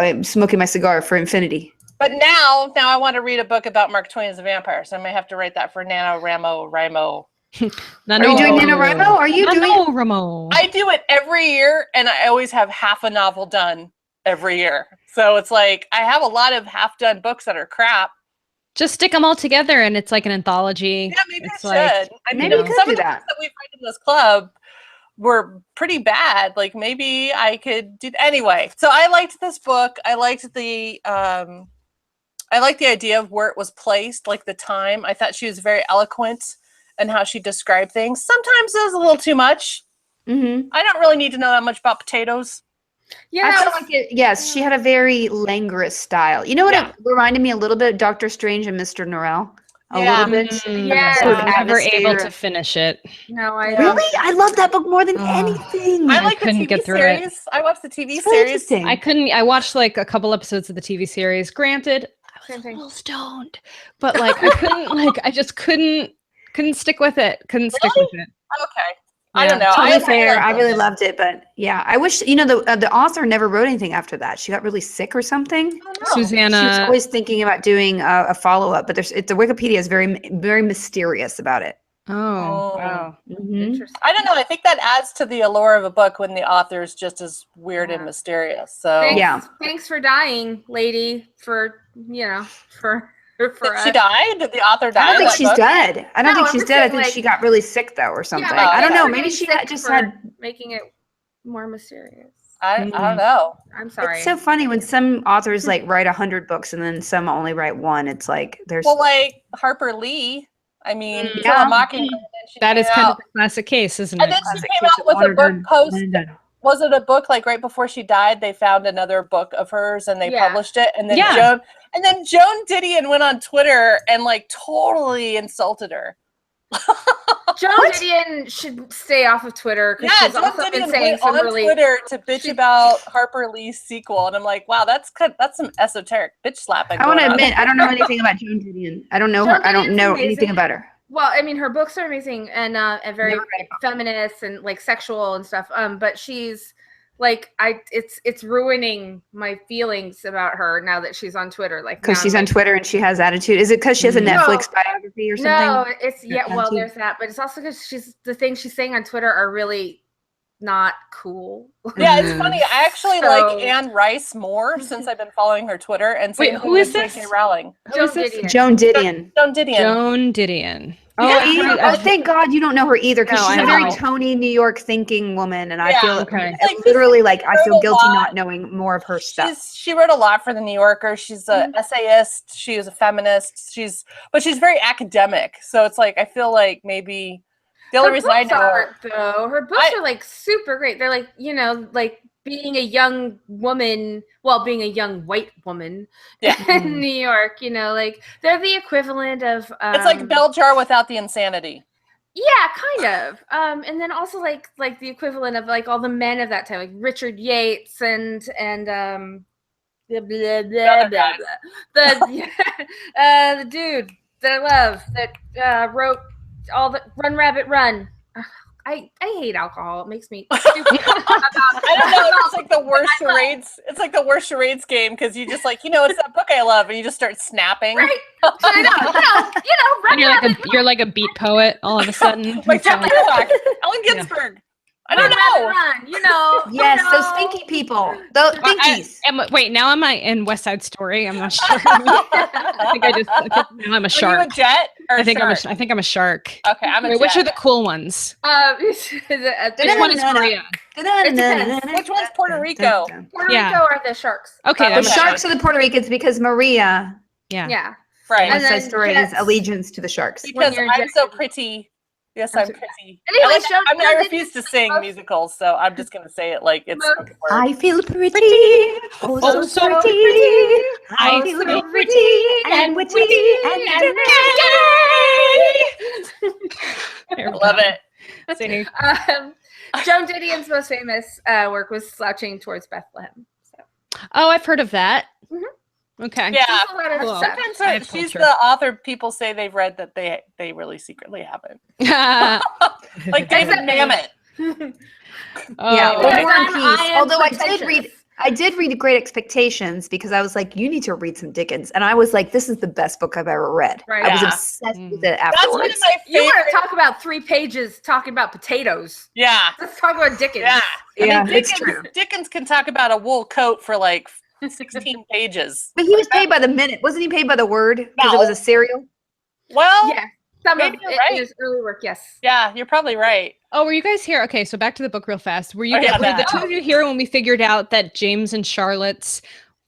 Speaker 1: there smoking my cigar for infinity.
Speaker 4: But now I want to read a book about Mark Twain as a vampire. So I may have to write that for NaNoWriMo.
Speaker 1: Are you doing NaNoWriMo? Are you doing?
Speaker 2: NaNoWriMo.
Speaker 4: I do it every year, and I always have half a novel done every year. So it's like I have a lot of half-done books that are crap.
Speaker 2: Just stick them all together, and it's like an anthology.
Speaker 4: Yeah, maybe
Speaker 2: It's
Speaker 4: I should. I
Speaker 1: maybe you could
Speaker 4: some
Speaker 1: do
Speaker 4: of the
Speaker 1: that.
Speaker 4: books that we read in this club were pretty bad. Like maybe I could do anyway. So I liked this book. I liked the idea of where it was placed, like the time. I thought she was very eloquent in how she described things. Sometimes it was a little too much.
Speaker 1: Mm-hmm.
Speaker 4: I don't really need to know that much about potatoes.
Speaker 3: Yeah.
Speaker 1: I felt like it. Yes, she had a very languorous style. You know what?
Speaker 4: Yeah.
Speaker 1: It reminded me a little bit of Doctor Strange and Mr. Norrell. A
Speaker 4: Yeah.
Speaker 1: little bit.
Speaker 3: Yeah.
Speaker 1: Sort of
Speaker 2: I was never able
Speaker 1: atmosphere.
Speaker 2: to finish it.
Speaker 3: No, I
Speaker 1: Really, I love that book more than
Speaker 2: Oh.
Speaker 1: anything.
Speaker 4: I like the
Speaker 2: couldn't
Speaker 4: TV
Speaker 2: get through it.
Speaker 4: series. I watched the TV
Speaker 1: It's really
Speaker 4: series.
Speaker 1: interesting.
Speaker 2: I couldn't. I watched like a couple episodes of the TV series. Granted, I
Speaker 3: Same
Speaker 2: was a
Speaker 3: thing.
Speaker 2: little stoned, but like I couldn't. Like I just couldn't stick with it. Couldn't stick
Speaker 4: Really?
Speaker 2: with it.
Speaker 4: Okay. I
Speaker 2: Yeah.
Speaker 4: don't know.
Speaker 1: Totally fair. I
Speaker 4: loved
Speaker 1: really
Speaker 4: it.
Speaker 1: loved it, but yeah, I wish the author never wrote anything after that. She got really sick or something.
Speaker 4: I don't know.
Speaker 1: She was
Speaker 2: Susanna.
Speaker 1: always thinking about doing a follow up, but the Wikipedia is very very mysterious about it.
Speaker 2: Oh,
Speaker 4: Oh.
Speaker 2: wow.
Speaker 1: Mhm.
Speaker 3: Interesting.
Speaker 4: I don't know. I think that adds to the allure of a book when the author is just as weird and
Speaker 3: Yeah.
Speaker 4: mysterious. So
Speaker 3: Thanks,
Speaker 1: Yeah.
Speaker 3: Thanks for dying, lady. For
Speaker 4: Did
Speaker 3: us.
Speaker 4: she die? Did the author die?
Speaker 1: I don't
Speaker 4: in
Speaker 1: think
Speaker 4: that
Speaker 1: she's
Speaker 4: book?
Speaker 1: dead. I don't
Speaker 3: No,
Speaker 1: think
Speaker 3: I'm
Speaker 1: she's
Speaker 3: just
Speaker 1: dead. I
Speaker 3: saying,
Speaker 1: think
Speaker 3: like-
Speaker 1: she got really sick though, or something.
Speaker 4: but
Speaker 1: I don't
Speaker 4: thanks
Speaker 1: know.
Speaker 4: for
Speaker 1: Maybe
Speaker 3: getting
Speaker 1: she
Speaker 3: sick
Speaker 1: just
Speaker 3: for
Speaker 1: had.
Speaker 3: making it more mysterious.
Speaker 4: I don't know.
Speaker 3: I'm sorry.
Speaker 1: It's so funny when some authors like write 100 books and then some only write one. It's like there's.
Speaker 4: Well, like Harper Lee. I mean, Kill
Speaker 1: Yeah.
Speaker 4: a Mockingbird. And then she
Speaker 2: That
Speaker 4: came
Speaker 2: is kind of
Speaker 4: out-
Speaker 2: a classic case, isn't
Speaker 4: And
Speaker 2: it?
Speaker 4: then she
Speaker 1: Classic
Speaker 4: came
Speaker 1: case
Speaker 4: out
Speaker 1: of
Speaker 4: with
Speaker 1: one
Speaker 4: a
Speaker 1: and
Speaker 4: book
Speaker 1: done,
Speaker 4: post.
Speaker 1: one and done.
Speaker 4: Was it a book like right before she died? They found another book of hers and they
Speaker 3: Yeah.
Speaker 4: published it. And then
Speaker 2: Yeah.
Speaker 4: Joan Didion went on Twitter and like totally insulted her.
Speaker 3: Joan Didion should stay off of Twitter because
Speaker 4: Yeah,
Speaker 3: she's
Speaker 4: Joan
Speaker 3: also been
Speaker 4: Didion
Speaker 3: saying
Speaker 4: went
Speaker 3: some
Speaker 4: on
Speaker 3: really.
Speaker 4: Twitter to bitch about Harper Lee's sequel, and I'm like, wow, that's some esoteric bitch slapping.
Speaker 1: I want to
Speaker 4: going on.
Speaker 1: admit, I don't know anything about Joan Didion. I don't know
Speaker 3: Joan
Speaker 1: her. I don't
Speaker 3: Didion's
Speaker 1: know
Speaker 3: amazing.
Speaker 1: anything about her.
Speaker 3: Well, I mean, her books are amazing and very
Speaker 1: Never read a book.
Speaker 3: feminist and like sexual and stuff. But she's like, it's ruining my feelings about her now that she's on Twitter. Like,
Speaker 1: Because
Speaker 3: now
Speaker 1: she's
Speaker 3: I'm
Speaker 1: on
Speaker 3: like,
Speaker 1: Twitter and she has attitude. Is it because she has a
Speaker 3: No.
Speaker 1: Netflix biography or something?
Speaker 3: No, it's
Speaker 1: Yeah,
Speaker 3: well,
Speaker 1: attitude.
Speaker 3: there's that, but it's also because the things she's saying on Twitter are really not cool.
Speaker 4: Yeah, it's funny. I actually
Speaker 3: So-
Speaker 4: like Anne Rice more since I've been following her Twitter. And
Speaker 2: Wait,
Speaker 4: same
Speaker 2: who
Speaker 4: thing
Speaker 2: is
Speaker 4: with
Speaker 2: this?
Speaker 4: J.K. Rowling.
Speaker 2: Who is this?
Speaker 3: Didion.
Speaker 1: Joan Didion.
Speaker 4: Joan Didion.
Speaker 2: Joan Didion.
Speaker 1: Oh, thank God you don't know her either, because
Speaker 2: No,
Speaker 1: she's
Speaker 2: I
Speaker 1: a very
Speaker 2: don't.
Speaker 1: Tony, New York thinking woman, and I
Speaker 4: Yeah,
Speaker 1: feel
Speaker 2: okay.
Speaker 1: I literally like I feel
Speaker 4: wrote a
Speaker 1: guilty
Speaker 4: lot.
Speaker 1: not knowing more of her stuff.
Speaker 4: She wrote a lot for the New Yorker. She's an essayist. She was a feminist. But she's very academic. So it's like I feel like maybe the only
Speaker 3: Her
Speaker 4: reason I
Speaker 3: books
Speaker 4: know her.
Speaker 3: aren't, though. Her books are like super great. They're like, you know, like being a young woman, well, being a young white woman in New York, you know, like they're the equivalent of
Speaker 4: It's like Bell Jar without the insanity.
Speaker 3: yeah, kind of. And then also like the equivalent of like all the men of that time, like Richard Yates and blah, blah, blah, blah, blah. The dude that I love that wrote all the Run Rabbit Run. I hate alcohol. It makes me stupid.
Speaker 4: I don't know. It's like the worst charades. It's like the worst charades game because you just like, it's that book I love, and you just start snapping.
Speaker 3: Right. I know, Run
Speaker 2: And
Speaker 3: Rabbit
Speaker 2: you're like a beat poet all of a sudden.
Speaker 4: Like
Speaker 2: So-
Speaker 4: Ellen Ginsberg. I don't know.
Speaker 3: Run, you know.
Speaker 1: Yes,
Speaker 3: you
Speaker 1: those
Speaker 3: know.
Speaker 1: thinky people. Those thinkies.
Speaker 2: Wait, now am I in West Side Story? I'm not sure. I think now I'm a
Speaker 4: Are
Speaker 2: shark.
Speaker 4: you a jet or
Speaker 2: I think
Speaker 4: shark?
Speaker 2: I'm a shark.
Speaker 4: Okay, I'm a
Speaker 2: Wait,
Speaker 4: jet.
Speaker 2: which are the cool ones?
Speaker 3: Which
Speaker 2: Which one is
Speaker 1: No, no.
Speaker 2: Maria?
Speaker 4: Which one's Puerto Rico?
Speaker 3: Puerto
Speaker 2: Yeah.
Speaker 3: Rico are the sharks.
Speaker 2: Okay,
Speaker 1: The
Speaker 2: I'm a
Speaker 1: sharks are the Puerto Ricans because Maria,
Speaker 2: Yeah.
Speaker 3: Yeah.
Speaker 4: Right.
Speaker 3: And
Speaker 1: West Side
Speaker 3: then
Speaker 1: Story, is
Speaker 3: Jets.
Speaker 1: allegiance to the sharks.
Speaker 4: Because
Speaker 3: you're a
Speaker 4: I'm
Speaker 3: jet.
Speaker 4: so pretty. Yes, I'm
Speaker 3: so-
Speaker 4: pretty.
Speaker 3: Anyway,
Speaker 4: I refuse to sing musicals, so I'm just going to say it like it's spoken word.
Speaker 1: I feel pretty, oh
Speaker 2: Oh,
Speaker 1: so
Speaker 2: so
Speaker 1: pretty. I
Speaker 2: Oh,
Speaker 1: feel
Speaker 2: so
Speaker 1: pretty and witty and
Speaker 4: Love it.
Speaker 2: See?
Speaker 3: Joan Didion's most famous work was Slouching Towards Bethlehem. So.
Speaker 2: Oh, I've heard of that.
Speaker 3: Mhm.
Speaker 2: Okay.
Speaker 4: Yeah.
Speaker 3: There's a lot of
Speaker 2: Cool.
Speaker 3: stuff.
Speaker 4: Sometimes
Speaker 2: I have
Speaker 4: she's
Speaker 2: culture.
Speaker 4: the author people say they've read that they really secretly haven't. Like David Mamet.
Speaker 1: Yeah,
Speaker 2: Oh,
Speaker 1: well,
Speaker 3: Because
Speaker 1: War and
Speaker 3: I'm-
Speaker 1: Peace.
Speaker 3: I am
Speaker 1: Although
Speaker 3: pretentious.
Speaker 1: I did read Great Expectations because I was like, you need to read some Dickens, and I was like, this is the best book I've ever read.
Speaker 3: Right.
Speaker 1: I was
Speaker 4: Yeah.
Speaker 1: obsessed with it
Speaker 4: That's one of
Speaker 1: afterwards.
Speaker 4: my
Speaker 3: You want
Speaker 4: favorite.
Speaker 3: to talk about 3 pages talking about potatoes?
Speaker 4: Yeah.
Speaker 3: Let's talk about Dickens.
Speaker 4: Yeah.
Speaker 1: Yeah, it's
Speaker 4: Dickens,
Speaker 1: true.
Speaker 4: Dickens can talk about a wool coat for like 16 pages.
Speaker 1: But he was paid by the minute, wasn't he? Paid by the word because it was
Speaker 4: No.
Speaker 1: a serial.
Speaker 4: Well,
Speaker 3: Yeah. Some of
Speaker 4: Maybe you're
Speaker 3: it
Speaker 4: right.
Speaker 3: is early work, yes.
Speaker 4: yeah, you're probably right.
Speaker 2: Oh, were you guys here? Okay, so back to the book real fast. Were you
Speaker 4: Oh, yeah,
Speaker 2: were the
Speaker 4: that.
Speaker 2: two of you here when we figured out that James and Charlotte's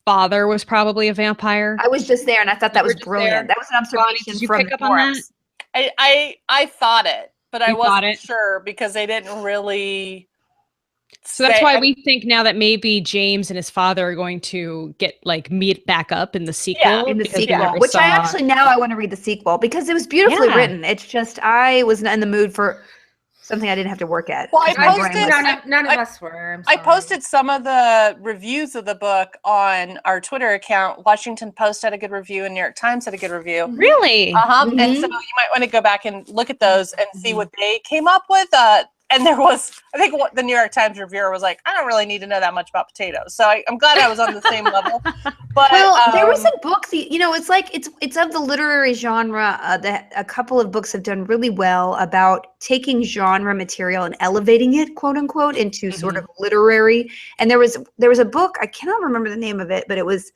Speaker 2: father was probably a vampire?
Speaker 1: I was just there, and I thought that
Speaker 2: You
Speaker 1: was
Speaker 2: were just
Speaker 1: brilliant.
Speaker 2: there.
Speaker 1: That was an
Speaker 2: Bonnie,
Speaker 1: observation
Speaker 2: did you
Speaker 1: from
Speaker 2: pick
Speaker 1: the
Speaker 2: up on that?
Speaker 1: forums.
Speaker 4: I thought it, but I
Speaker 2: You thought
Speaker 4: wasn't
Speaker 2: it?
Speaker 4: sure because they didn't really.
Speaker 2: So that's
Speaker 4: say-
Speaker 2: why we think now that maybe James and his father are going to get like meet back up in the sequel.
Speaker 1: In the
Speaker 2: because we
Speaker 1: sequel,
Speaker 2: never
Speaker 1: which I
Speaker 2: saw-
Speaker 1: actually now I want to read the sequel because it was beautifully
Speaker 2: Yeah.
Speaker 1: written. It's just I was not in the mood for something I didn't have to work at.
Speaker 4: Well, I
Speaker 1: 'cause my brain
Speaker 4: posted-
Speaker 1: was-
Speaker 3: None of us were. I'm
Speaker 4: I
Speaker 3: sorry.
Speaker 4: posted some of the reviews of the book on our Twitter account. Washington Post had a good review, and New York Times had a good review.
Speaker 2: Really?
Speaker 4: And
Speaker 1: Mhm.
Speaker 4: so you might want to go back and look at those and see what they came up with. And there was, I think, what the New York Times reviewer was like, I don't really need to know that much about potatoes. So I'm glad I was on the same level. But
Speaker 1: Well, there was a book. It's like it's of the literary genre that a couple of books have done really well about taking genre material and elevating it, quote unquote, into sort of literary. And there was a book, I cannot remember the name of it, but it was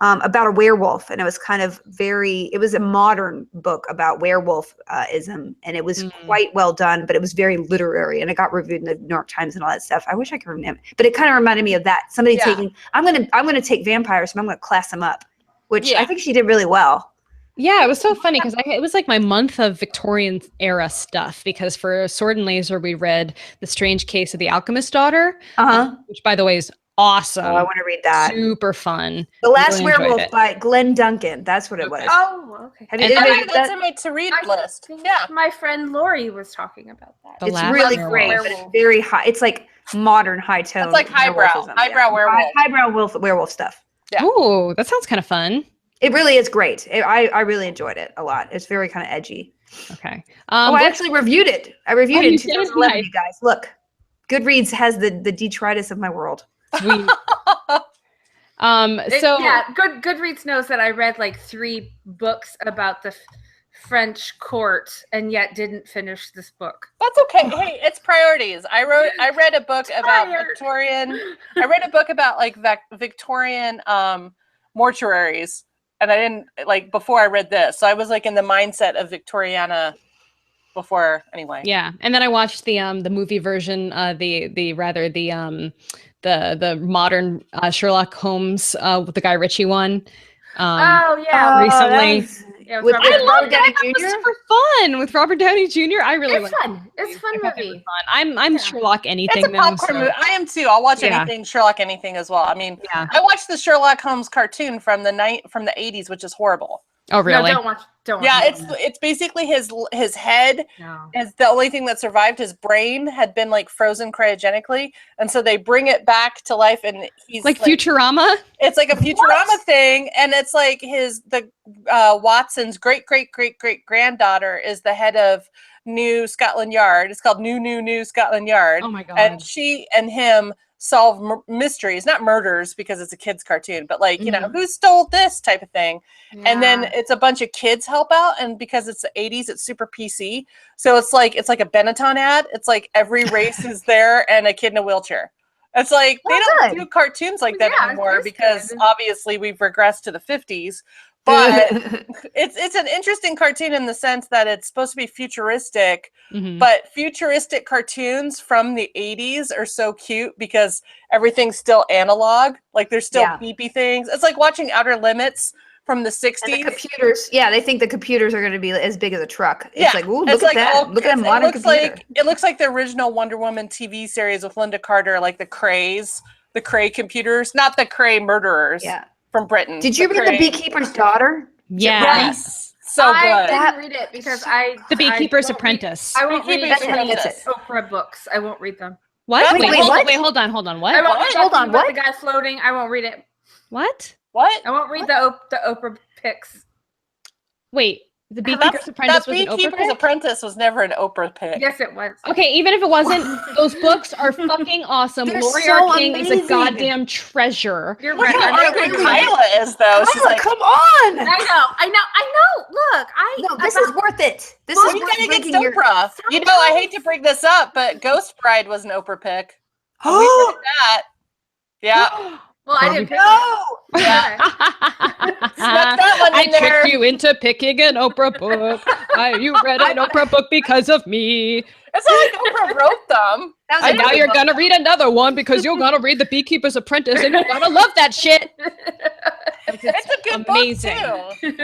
Speaker 1: about a werewolf, and it was kind of it was a modern book about werewolfism, and it was quite well done, but it was very literary, and it got reviewed in the New York Times and all that stuff. I wish I could remember, but it kind of reminded me of that. Somebody
Speaker 4: Yeah.
Speaker 1: taking, I'm gonna take vampires, and I'm gonna class them up, which
Speaker 4: Yeah.
Speaker 1: I think she did really well.
Speaker 2: Yeah, it was so funny because it was like my month of Victorian era stuff because for Sword and Laser we read The Strange Case of the Alchemist's Daughter, which by the way is awesome.
Speaker 1: Oh, I want to read that.
Speaker 2: Super fun.
Speaker 1: The Last
Speaker 2: Really enjoyed
Speaker 1: Werewolf
Speaker 2: it.
Speaker 1: by Glenn Duncan. That's what it was.
Speaker 3: Oh, okay.
Speaker 1: Have you
Speaker 2: And
Speaker 1: anybody
Speaker 2: I-
Speaker 1: read
Speaker 4: that's
Speaker 1: that?
Speaker 4: in my to read
Speaker 3: I
Speaker 4: list.
Speaker 3: think
Speaker 4: Yeah.
Speaker 3: my friend Lori was talking about that.
Speaker 2: The
Speaker 1: It's
Speaker 2: Last
Speaker 1: really
Speaker 2: Werewolf.
Speaker 1: great, but it's very high. It's like modern high tone.
Speaker 4: It's like highbrow
Speaker 1: werewolfism,
Speaker 4: werewolf.
Speaker 1: Highbrow werewolf stuff.
Speaker 4: Yeah.
Speaker 2: Oh, that sounds kind of fun.
Speaker 1: It really is great. I really enjoyed it a lot. It's very kind of edgy.
Speaker 2: Okay.
Speaker 1: I
Speaker 2: what-
Speaker 1: actually reviewed it. I reviewed
Speaker 2: Oh,
Speaker 1: it in
Speaker 2: you did?
Speaker 1: 2011,
Speaker 2: Nice.
Speaker 1: you guys. Look, Goodreads has the detritus of my world.
Speaker 2: Sweet. So
Speaker 3: yeah, Goodreads knows that I read like 3 books about the French court and yet didn't finish this book.
Speaker 4: That's okay. Hey, it's priorities. I read a book about Victorian. I read a book about like Victorian mortuaries, and I didn't like before I read this. So I was like in the mindset of Victoriana before anyway.
Speaker 2: Yeah, and then I watched the movie version, the modern Sherlock Holmes with the Guy Ritchie one.
Speaker 3: Recently.
Speaker 1: With
Speaker 2: I love that.
Speaker 1: Jr.
Speaker 2: It was super fun with Robert Downey Jr. I really
Speaker 3: It's fun. It's a fun movie.
Speaker 2: I'm Sherlock anything.
Speaker 4: It's a popcorn movie. I am too. I'll watch anything Sherlock anything as well. I mean, I watched the Sherlock Holmes cartoon from the 80s, which is horrible.
Speaker 2: Oh really?
Speaker 3: No, don't watch.
Speaker 4: Yeah, it's basically his head is the only thing that survived. His brain had been like frozen cryogenically, and so they bring it back to life, and he's
Speaker 2: like Futurama.
Speaker 4: It's like a Futurama thing, and it's like Watson's great granddaughter is the head of New Scotland Yard. It's called New Scotland Yard.
Speaker 2: Oh my god!
Speaker 4: And she and him solve mysteries, not murders because it's a kids cartoon, but like you know who stole this type of thing. And then it's a bunch of kids help out, and because it's the 80s, it's super PC. So it's like a Benetton ad. It's like every race is there and a kid in a wheelchair. It's like they don't do cartoons like that anymore because obviously we've regressed to the 50s. But it's an interesting cartoon in the sense that it's supposed to be futuristic, but futuristic cartoons from the 80s are so cute because everything's still analog. Like there's still beepy things. It's like watching Outer Limits from the 60s.
Speaker 1: And the computers, they think the computers are going to be as big as a truck. It's like, ooh, look at that. Look at a modern computer.
Speaker 4: It looks like the original Wonder Woman TV series with Linda Carter, like the Cray computers, not the Cray murderers from Britain.
Speaker 1: Did you read The Beekeeper's Daughter?
Speaker 2: Yes.
Speaker 4: So good.
Speaker 3: I didn't read it because
Speaker 2: The Beekeeper's Apprentice.
Speaker 3: I won't read
Speaker 1: Apprentice.
Speaker 3: Oprah books. I won't read them.
Speaker 2: What?
Speaker 1: Wait,
Speaker 2: Hold on. What?
Speaker 3: I won't read
Speaker 1: Hold on, what?
Speaker 3: The guy floating. I won't read it.
Speaker 2: What?
Speaker 4: What?
Speaker 3: I won't read the Oprah pics.
Speaker 2: Wait, The Beekeeper's Apprentice was an Oprah
Speaker 4: Beekeeper's
Speaker 2: pick?
Speaker 4: Apprentice was never an Oprah pick.
Speaker 3: Yes, it was.
Speaker 2: Okay, even if it wasn't, those books are fucking awesome.
Speaker 1: They're
Speaker 2: Lori
Speaker 1: so
Speaker 2: R. King is a
Speaker 1: amazing.
Speaker 2: goddamn treasure.
Speaker 3: You're
Speaker 4: Look
Speaker 3: right.
Speaker 4: how
Speaker 3: I'm
Speaker 4: ugly
Speaker 3: agree with you.
Speaker 4: Kyla is, though. She's like,
Speaker 1: come on!
Speaker 3: I know. Look,
Speaker 1: This is worth it. This is
Speaker 4: we
Speaker 1: worth
Speaker 4: gotta get
Speaker 1: breaking your...
Speaker 4: Oprah. You know, I hate to bring this up, but Ghost Bride was an Oprah pick. We did that. Yeah.
Speaker 3: Well, I didn't pick
Speaker 1: No!
Speaker 4: Yeah. Snuck that one
Speaker 2: I
Speaker 4: in there.
Speaker 2: tricked you into picking an Oprah book. You read an Oprah book because of me.
Speaker 4: It's not like Oprah wrote them.
Speaker 2: And now you're gonna read another one because you're gonna read The Beekeeper's Apprentice and you're gonna love that shit.
Speaker 4: It's a good
Speaker 2: amazing.
Speaker 4: book, too.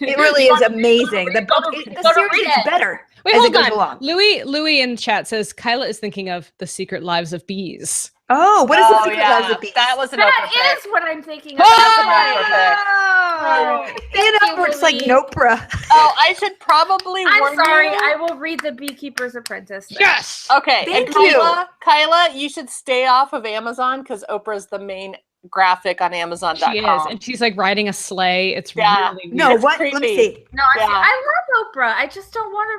Speaker 1: It really is amazing. The book, the series gets better.
Speaker 2: Wait,
Speaker 1: as
Speaker 2: hold
Speaker 1: it goes
Speaker 2: on.
Speaker 1: along.
Speaker 2: Louis in chat says Kyla is thinking of The Secret Lives of Bees.
Speaker 1: Oh, what is the Secret Lives of Bees?
Speaker 4: That was an Oprah
Speaker 3: That
Speaker 4: pick.
Speaker 3: is what I'm thinking of.
Speaker 1: Oh! It's like Nopra.
Speaker 4: Oh, I should probably
Speaker 3: I'm
Speaker 4: warn
Speaker 3: sorry.
Speaker 4: you.
Speaker 3: I will read The Beekeeper's Apprentice. then.
Speaker 2: Yes.
Speaker 4: Okay,
Speaker 1: Thank
Speaker 4: and
Speaker 1: you.
Speaker 4: Kyla, you should stay off of Amazon because Oprah's the main graphic on Amazon.com.
Speaker 2: She is, and she's like riding a sleigh. It's
Speaker 4: Yeah.
Speaker 2: really weird.
Speaker 1: No,
Speaker 4: It's
Speaker 1: what?
Speaker 4: creepy.
Speaker 1: Let me see.
Speaker 3: No, I love Oprah. I just don't want to.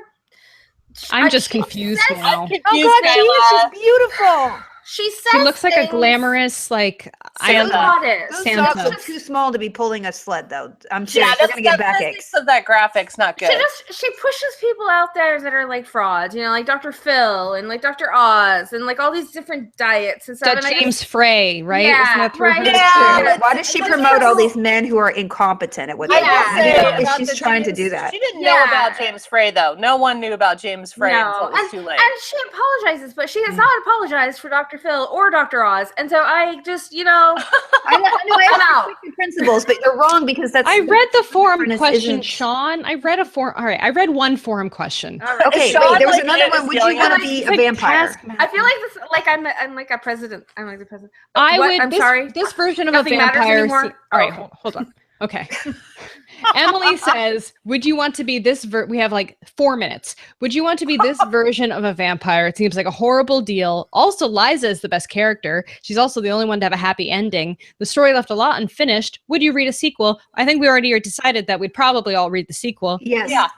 Speaker 2: I'm just confused now.
Speaker 1: Oh, God, she is. She's beautiful.
Speaker 3: She says
Speaker 2: She looks like a
Speaker 3: things-
Speaker 2: glamorous, like
Speaker 4: Santa.
Speaker 3: goddess.
Speaker 1: Those
Speaker 2: Santa.
Speaker 1: dogs are too small to be pulling a sled, though. I'm sure
Speaker 4: Yeah,
Speaker 1: they're going to get
Speaker 4: the
Speaker 1: backaches.
Speaker 4: physics of that graphic's not good.
Speaker 3: She pushes people out there that are like frauds, like Dr. Phil and like Dr. Oz and like all these different diets and stuff.
Speaker 2: that
Speaker 3: And I
Speaker 2: James Frey, right?
Speaker 3: Yeah,
Speaker 2: Isn't that through
Speaker 3: right.
Speaker 2: her?
Speaker 3: Yeah.
Speaker 1: Why does she
Speaker 3: But
Speaker 1: promote
Speaker 3: yeah.
Speaker 1: all these men who are incompetent at what they
Speaker 3: I
Speaker 1: do?
Speaker 3: will
Speaker 1: I
Speaker 3: say
Speaker 1: don't know if
Speaker 4: about
Speaker 1: she's
Speaker 4: the
Speaker 1: trying to
Speaker 4: James-
Speaker 1: do that.
Speaker 4: She didn't know
Speaker 3: Yeah.
Speaker 4: about James Frey, though. No one knew about James Frey until it was too late.
Speaker 3: And she apologizes, but she has not apologized for Dr. Phil or Dr. Oz. And so I just,
Speaker 1: I know I
Speaker 3: I'm out.
Speaker 1: have principles, but you're wrong because that's.
Speaker 2: I read the forum
Speaker 1: difference
Speaker 2: question,
Speaker 1: isn't-
Speaker 2: Sean. I read a forum. All right, I read one forum question.
Speaker 3: all right.
Speaker 1: Okay,
Speaker 4: Sean,
Speaker 1: wait. There was
Speaker 4: like,
Speaker 1: another
Speaker 4: is
Speaker 1: one. Would you
Speaker 4: yelling
Speaker 1: want
Speaker 4: at
Speaker 1: to be
Speaker 2: It's
Speaker 1: a
Speaker 2: like
Speaker 1: vampire?
Speaker 2: Taskmaster.
Speaker 3: I feel like this, like I'm like a president. I'm like the president.
Speaker 2: I
Speaker 3: What?
Speaker 2: would.
Speaker 3: I'm
Speaker 2: this,
Speaker 3: sorry.
Speaker 2: This version of
Speaker 3: Nothing
Speaker 2: a
Speaker 3: matters
Speaker 2: vampire.
Speaker 3: anymore?
Speaker 2: All right,
Speaker 3: Okay.
Speaker 2: hold on. Okay. Emily says, "Would you want to be this?" We have like 4 minutes. Would you want to be this version of a vampire? It seems like a horrible deal. Also, Liza is the best character. She's also the only one to have a happy ending. The story left a lot unfinished. Would you read a sequel? I think we already decided that we'd probably all read the sequel.
Speaker 1: Yes.
Speaker 4: Yeah.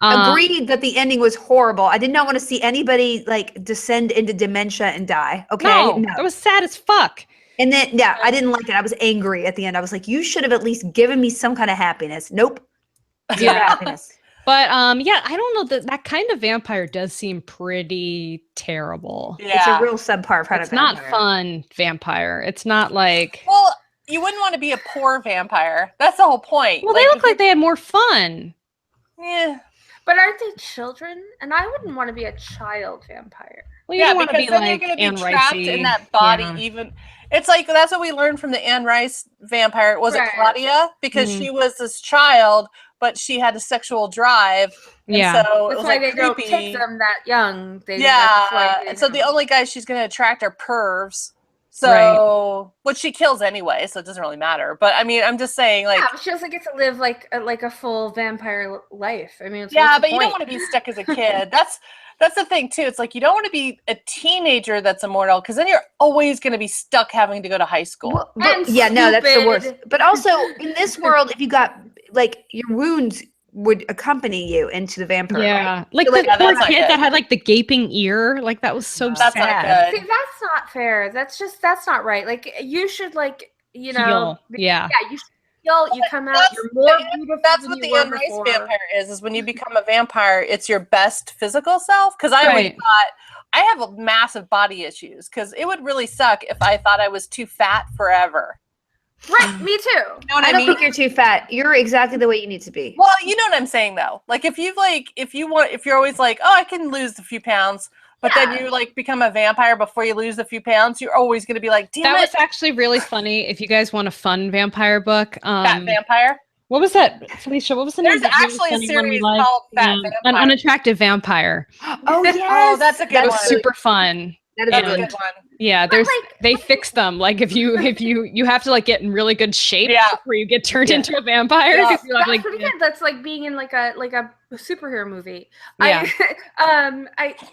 Speaker 1: Agreed that the ending was horrible. I did not want to see anybody like descend into dementia and die. Okay.
Speaker 2: No, that was sad as fuck.
Speaker 1: And then, yeah, I didn't like it. I was angry at the end. I was like, you should have at least given me some kind of happiness. Nope. Zero
Speaker 2: Yeah.
Speaker 1: happiness.
Speaker 2: But yeah, I don't know, that kind of vampire does seem pretty terrible.
Speaker 1: It's a
Speaker 4: Yeah.
Speaker 1: real subpar kind
Speaker 2: It's
Speaker 1: of
Speaker 2: not
Speaker 1: vampire.
Speaker 2: fun vampire. It's not like
Speaker 4: Well, you wouldn't want to be a poor vampire. That's the whole point.
Speaker 2: well, they look like they had more fun.
Speaker 4: Yeah.
Speaker 3: But aren't they children? And I wouldn't want to be a child vampire.
Speaker 2: Well, you
Speaker 4: Yeah,
Speaker 2: don't want to
Speaker 4: because
Speaker 2: be
Speaker 4: then
Speaker 2: like
Speaker 4: you're going
Speaker 2: Anne
Speaker 4: to be trapped
Speaker 2: Ricey.
Speaker 4: in that body.
Speaker 2: Yeah.
Speaker 4: Even it's like that's what we learned from the Anne Rice vampire. Was
Speaker 3: Right.
Speaker 4: it Claudia? Because
Speaker 2: Mhm.
Speaker 4: she was this child, but she had a sexual drive. And
Speaker 2: Yeah.
Speaker 4: so it
Speaker 3: That's
Speaker 4: was
Speaker 3: why
Speaker 4: like
Speaker 3: they don't
Speaker 4: creepy.
Speaker 3: take them that young. That's
Speaker 4: Yeah.
Speaker 3: why they
Speaker 4: And so the
Speaker 3: don't.
Speaker 4: only guys she's going to attract are pervs. So, which she kills anyway, so it doesn't really matter. But I mean, I'm just saying, like,
Speaker 3: Yeah, but she doesn't get to live like a full vampire life. I mean,
Speaker 4: yeah,
Speaker 3: what's the
Speaker 4: but you don't
Speaker 3: point?
Speaker 4: want to be stuck as a kid. That's the thing too. It's like you don't want to be a teenager that's immortal because then you're always going to be stuck having to go to high school.
Speaker 1: Well, but,
Speaker 3: And
Speaker 1: yeah, no, that's the worst.
Speaker 3: stupid.
Speaker 1: But also in this world, if you got like your wounds would accompany you into the vampire.
Speaker 2: Yeah, like
Speaker 1: So,
Speaker 2: the
Speaker 1: like,
Speaker 4: yeah,
Speaker 2: poor
Speaker 4: that's not
Speaker 2: kid
Speaker 4: good.
Speaker 2: that had like the gaping ear. Like that was so
Speaker 4: That's not
Speaker 2: sad.
Speaker 4: good.
Speaker 3: See, that's not fair. That's not right. Like you should you know,
Speaker 2: Heal. Yeah.
Speaker 3: you should heal. You come out.
Speaker 4: That's-
Speaker 3: You're more beautiful
Speaker 4: That's
Speaker 3: than
Speaker 4: what
Speaker 3: you
Speaker 4: the
Speaker 3: were
Speaker 4: Anne Rice
Speaker 3: before.
Speaker 4: vampire is when you become a vampire, it's your best physical self. Because I always
Speaker 2: Right.
Speaker 4: thought I have a massive body issues because it would really suck if I thought I was too fat forever.
Speaker 3: Right, me too.
Speaker 4: You know what
Speaker 1: I
Speaker 4: I
Speaker 1: don't
Speaker 4: mean?
Speaker 1: think you're too fat. You're exactly the way you need to be.
Speaker 4: Well, you know what I'm saying though. Like if you're always like, oh, I can lose a few pounds, but then
Speaker 3: Yeah.
Speaker 4: you like become a vampire before you lose a few pounds, you're always going to be like, damn
Speaker 2: That
Speaker 4: it,
Speaker 2: was actually really funny. If you guys want a fun vampire book,
Speaker 4: fat vampire.
Speaker 2: what was that, Felicia? What was the name?
Speaker 4: There's
Speaker 2: of that really
Speaker 4: actually a
Speaker 2: funny one we
Speaker 4: series
Speaker 2: liked?
Speaker 4: called Fat
Speaker 2: An
Speaker 4: Vampire.
Speaker 2: unattractive vampire.
Speaker 1: Oh yes,
Speaker 4: that's a good
Speaker 2: That was
Speaker 4: one.
Speaker 2: super fun.
Speaker 1: That is
Speaker 4: That's
Speaker 1: a
Speaker 4: a
Speaker 1: good.
Speaker 4: good one.
Speaker 2: Yeah,
Speaker 3: But,
Speaker 2: they fix them. Like if you have to like get in really good shape
Speaker 4: Yeah.
Speaker 2: before you get turned
Speaker 1: Yeah.
Speaker 2: into a vampire.
Speaker 4: Yeah.
Speaker 2: 'Cause you have,
Speaker 3: That's
Speaker 2: like,
Speaker 3: pretty good. That's like being in like a superhero movie.
Speaker 2: Yeah.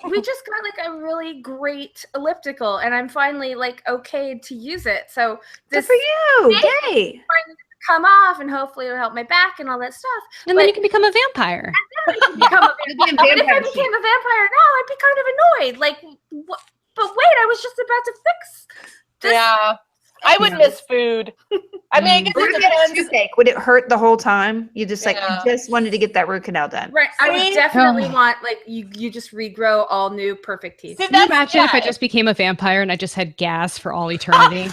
Speaker 3: We just got like a really great elliptical, and I'm finally like okay to use it. So
Speaker 1: Good
Speaker 3: this
Speaker 1: for you! Yay!
Speaker 3: come off, and hopefully it'll help my back and all that stuff.
Speaker 2: and then you can become a vampire.
Speaker 3: Become a
Speaker 1: You'll be a
Speaker 3: But if I
Speaker 1: vampire
Speaker 3: became
Speaker 1: sheep.
Speaker 3: a vampire now, I'd be kind of annoyed. Like, what? But wait, I was just about to fix. This.
Speaker 4: Yeah. I would
Speaker 1: Yeah.
Speaker 4: miss food. I mean, I guess
Speaker 1: What
Speaker 4: it
Speaker 1: if you had a
Speaker 4: depends.
Speaker 1: toothache? Would it hurt the whole time? You just
Speaker 4: Yeah.
Speaker 1: you just wanted to get that root canal done.
Speaker 3: Right, I would
Speaker 4: See?
Speaker 3: definitely
Speaker 2: Oh.
Speaker 3: want like you just regrow all new perfect teeth.
Speaker 4: See,
Speaker 2: Can you
Speaker 4: that's-
Speaker 2: imagine if I
Speaker 4: yeah.
Speaker 2: just became a vampire and I just had gas for all eternity?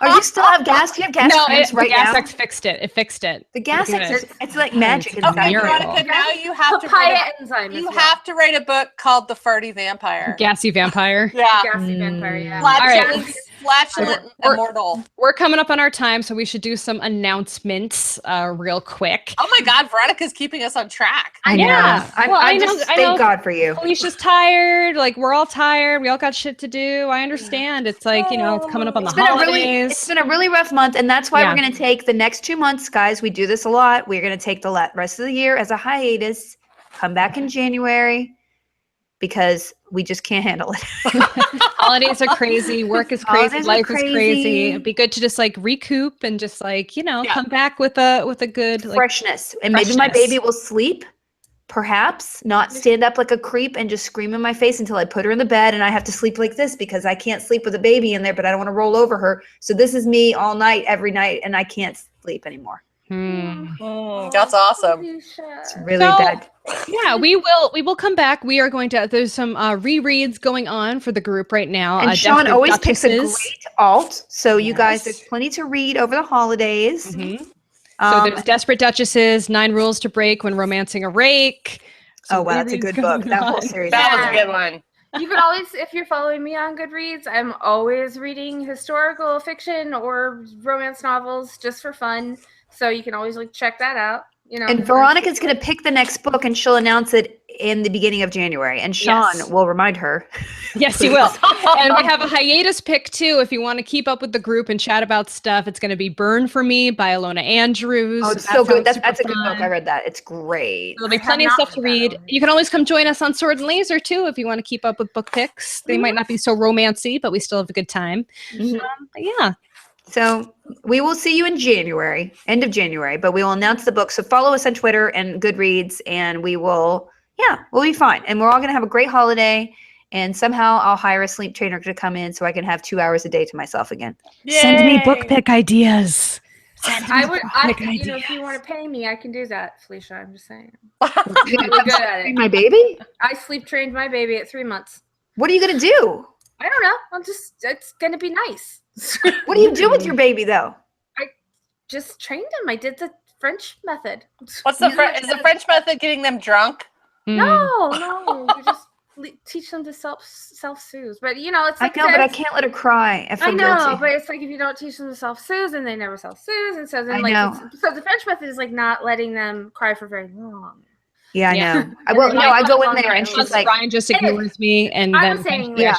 Speaker 1: Oh, you still have gas? Do you have gas
Speaker 2: no,
Speaker 1: cramps
Speaker 2: the
Speaker 1: right
Speaker 2: gas
Speaker 1: now?
Speaker 2: X fixed it. It fixed it.
Speaker 1: The gas
Speaker 2: Look at
Speaker 1: X
Speaker 2: it.
Speaker 1: it's like magic
Speaker 2: It's a
Speaker 1: inside.
Speaker 4: Okay,
Speaker 2: miracle.
Speaker 4: Veronica, now you have to
Speaker 3: Papaya
Speaker 4: write
Speaker 3: enzyme.
Speaker 4: you
Speaker 3: as well.
Speaker 4: have to write a book called The Farty Vampire.
Speaker 2: Gassy vampire.
Speaker 4: Yeah.
Speaker 3: Gassy vampire. Yeah.
Speaker 4: Flatulent,
Speaker 2: right.
Speaker 4: flatulent
Speaker 2: We're-
Speaker 4: immortal.
Speaker 2: We're coming up on our time, so we should do some announcements real quick.
Speaker 4: Oh my God, Veronica's keeping us on track.
Speaker 1: I know.
Speaker 2: Yeah. Well,
Speaker 1: I
Speaker 2: I know-
Speaker 1: just
Speaker 2: I
Speaker 1: thank
Speaker 2: know.
Speaker 1: God for you.
Speaker 2: Felicia's tired. Like we're all tired. We all got shit to do. I understand. It's like it's coming up on the
Speaker 1: It's been
Speaker 2: holidays.
Speaker 1: it's been a really rough month, and that's why
Speaker 2: Yeah.
Speaker 1: we're going to take the next 2 months, guys. We do this a lot. We're going to take the rest of the year as a hiatus. Come back in January because we just can't handle it.
Speaker 2: Holidays are crazy. Work is crazy.
Speaker 1: Holidays are
Speaker 2: Life is
Speaker 1: crazy.
Speaker 2: crazy. It'd be good to just like recoup and just like
Speaker 4: Yeah.
Speaker 2: come back with a good like
Speaker 1: Freshness, and maybe my
Speaker 2: freshness.
Speaker 1: baby will sleep. Perhaps not stand up like a creep and just scream in my face until I put her in the bed, and I have to sleep like this because I can't sleep with a baby in there, but I don't want to roll over her. So this is me all night, every night, and I can't sleep anymore.
Speaker 4: That's awesome.
Speaker 1: It's really
Speaker 2: So-
Speaker 1: bad.
Speaker 2: Yeah, we will come back. We are going to there's some rereads going on for the group right now.
Speaker 1: And Sean
Speaker 2: Desperate
Speaker 1: always picks a
Speaker 2: Duchesses.
Speaker 1: great alt. So you guys,
Speaker 2: Yes.
Speaker 1: there's plenty to read over the holidays.
Speaker 2: Mhm. So
Speaker 1: Um,
Speaker 2: there's Desperate Duchesses, 9 Rules to Break When Romancing a Rake.
Speaker 1: oh
Speaker 2: Some
Speaker 1: wow, that's a
Speaker 2: rereads
Speaker 1: good book.
Speaker 2: going
Speaker 1: That whole
Speaker 2: on.
Speaker 1: series.
Speaker 4: That was
Speaker 3: Yeah.
Speaker 4: a good one.
Speaker 3: You can always, if you're following me on Goodreads, I'm always reading historical fiction or romance novels just for fun. So you can always like check that out. You know,
Speaker 1: And Veronica's going to pick the next book, and she'll announce it in the beginning of January. And Sean
Speaker 2: Yes.
Speaker 1: will remind her.
Speaker 2: Yes, he will. And we have a hiatus pick too. If you want to keep up with the group and chat about stuff, it's going to be Burn for Me by Alona Andrews.
Speaker 1: Oh, it's
Speaker 2: That
Speaker 1: so good.
Speaker 2: sounds
Speaker 1: That's a
Speaker 2: super
Speaker 1: good book. I
Speaker 2: fun.
Speaker 1: read that. It's great.
Speaker 2: There'll be
Speaker 3: I have
Speaker 2: plenty of
Speaker 3: not
Speaker 2: stuff to
Speaker 3: read that
Speaker 2: read.
Speaker 3: one.
Speaker 2: You can always come join us on Sword and Laser too if you want to keep up with book picks. They might not be so romancy, but we still have a good time.
Speaker 1: Mhm.
Speaker 2: But yeah.
Speaker 1: So we will see you in January, end of January, but we will announce the book. So follow us on Twitter and Goodreads, and we'll be fine. And we're all going to have a great holiday. And somehow I'll hire a sleep trainer to come in so I can have 2 hours a day to myself again.
Speaker 2: Send me
Speaker 4: Yay.
Speaker 2: book pick ideas.
Speaker 3: I would,
Speaker 1: Idea.
Speaker 3: if you want to pay me, I can do that, Felicia. I'm just saying.
Speaker 1: You're
Speaker 3: really good at it.
Speaker 1: My baby?
Speaker 3: I sleep trained my baby at 3 months.
Speaker 1: What are you gonna do?
Speaker 3: I don't know. It's gonna be nice.
Speaker 1: What do you do with your baby though?
Speaker 3: Just trained him. I did the French method.
Speaker 4: What's is the French method getting them drunk?
Speaker 3: No. You just teach them to self-soothe. But it's like
Speaker 1: I know, but I can't let her cry. I feel guilty.
Speaker 3: but it's like if you don't teach them to self-soothe, and they never self-soothe, and so then
Speaker 1: so
Speaker 3: the French method is like not letting them cry for very long.
Speaker 1: Yeah, I know. I go in there and she's like,
Speaker 2: Ryan just ignores me, and
Speaker 3: I'm
Speaker 2: then
Speaker 3: saying,
Speaker 1: yeah.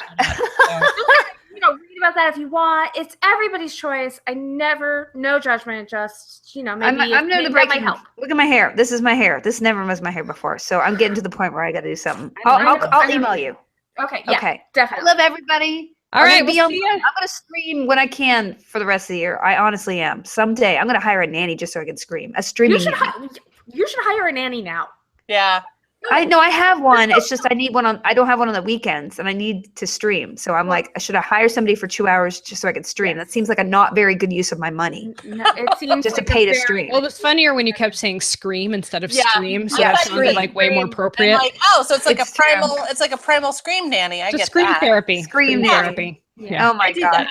Speaker 3: Read about that if you want. It's everybody's choice. No judgment. Just maybe
Speaker 1: I'm near the breaking.
Speaker 3: help.
Speaker 1: Look at my hair. This is my hair. This never was my hair before. So I'm getting to the point where I got to do something. I'll email you.
Speaker 3: Okay. Yeah,
Speaker 1: okay.
Speaker 3: Definitely.
Speaker 1: I love everybody.
Speaker 2: All right.
Speaker 1: I'm gonna stream when I can for the rest of the year. I honestly am. Someday I'm gonna hire a nanny just so I can scream. A streaming.
Speaker 3: You should hire a nanny now.
Speaker 4: Yeah.
Speaker 1: I know I have one. It's just I need one I don't have one on the weekends and I need to stream. So I'm like, should I hire somebody for 2 hours just so I can stream? That seems like a not very good use of my money.
Speaker 3: No, it seems
Speaker 1: just
Speaker 3: like
Speaker 1: to pay to stream.
Speaker 2: Well, it was funnier when you kept saying scream instead of stream. So
Speaker 1: Yeah,
Speaker 2: that sounded like way more appropriate.
Speaker 4: So it's like it's like a primal scream nanny. I
Speaker 2: Just
Speaker 4: get
Speaker 2: scream
Speaker 4: that.
Speaker 2: therapy.
Speaker 1: Scream
Speaker 2: therapy.
Speaker 3: Yeah.
Speaker 1: Oh my God.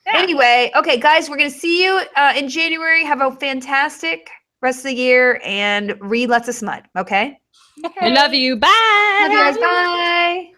Speaker 1: Anyway, okay, guys, we're gonna see you in January. Have a fantastic rest of the year and read lots of smut. Okay.
Speaker 2: I love you. Bye.
Speaker 1: Love you guys. Bye.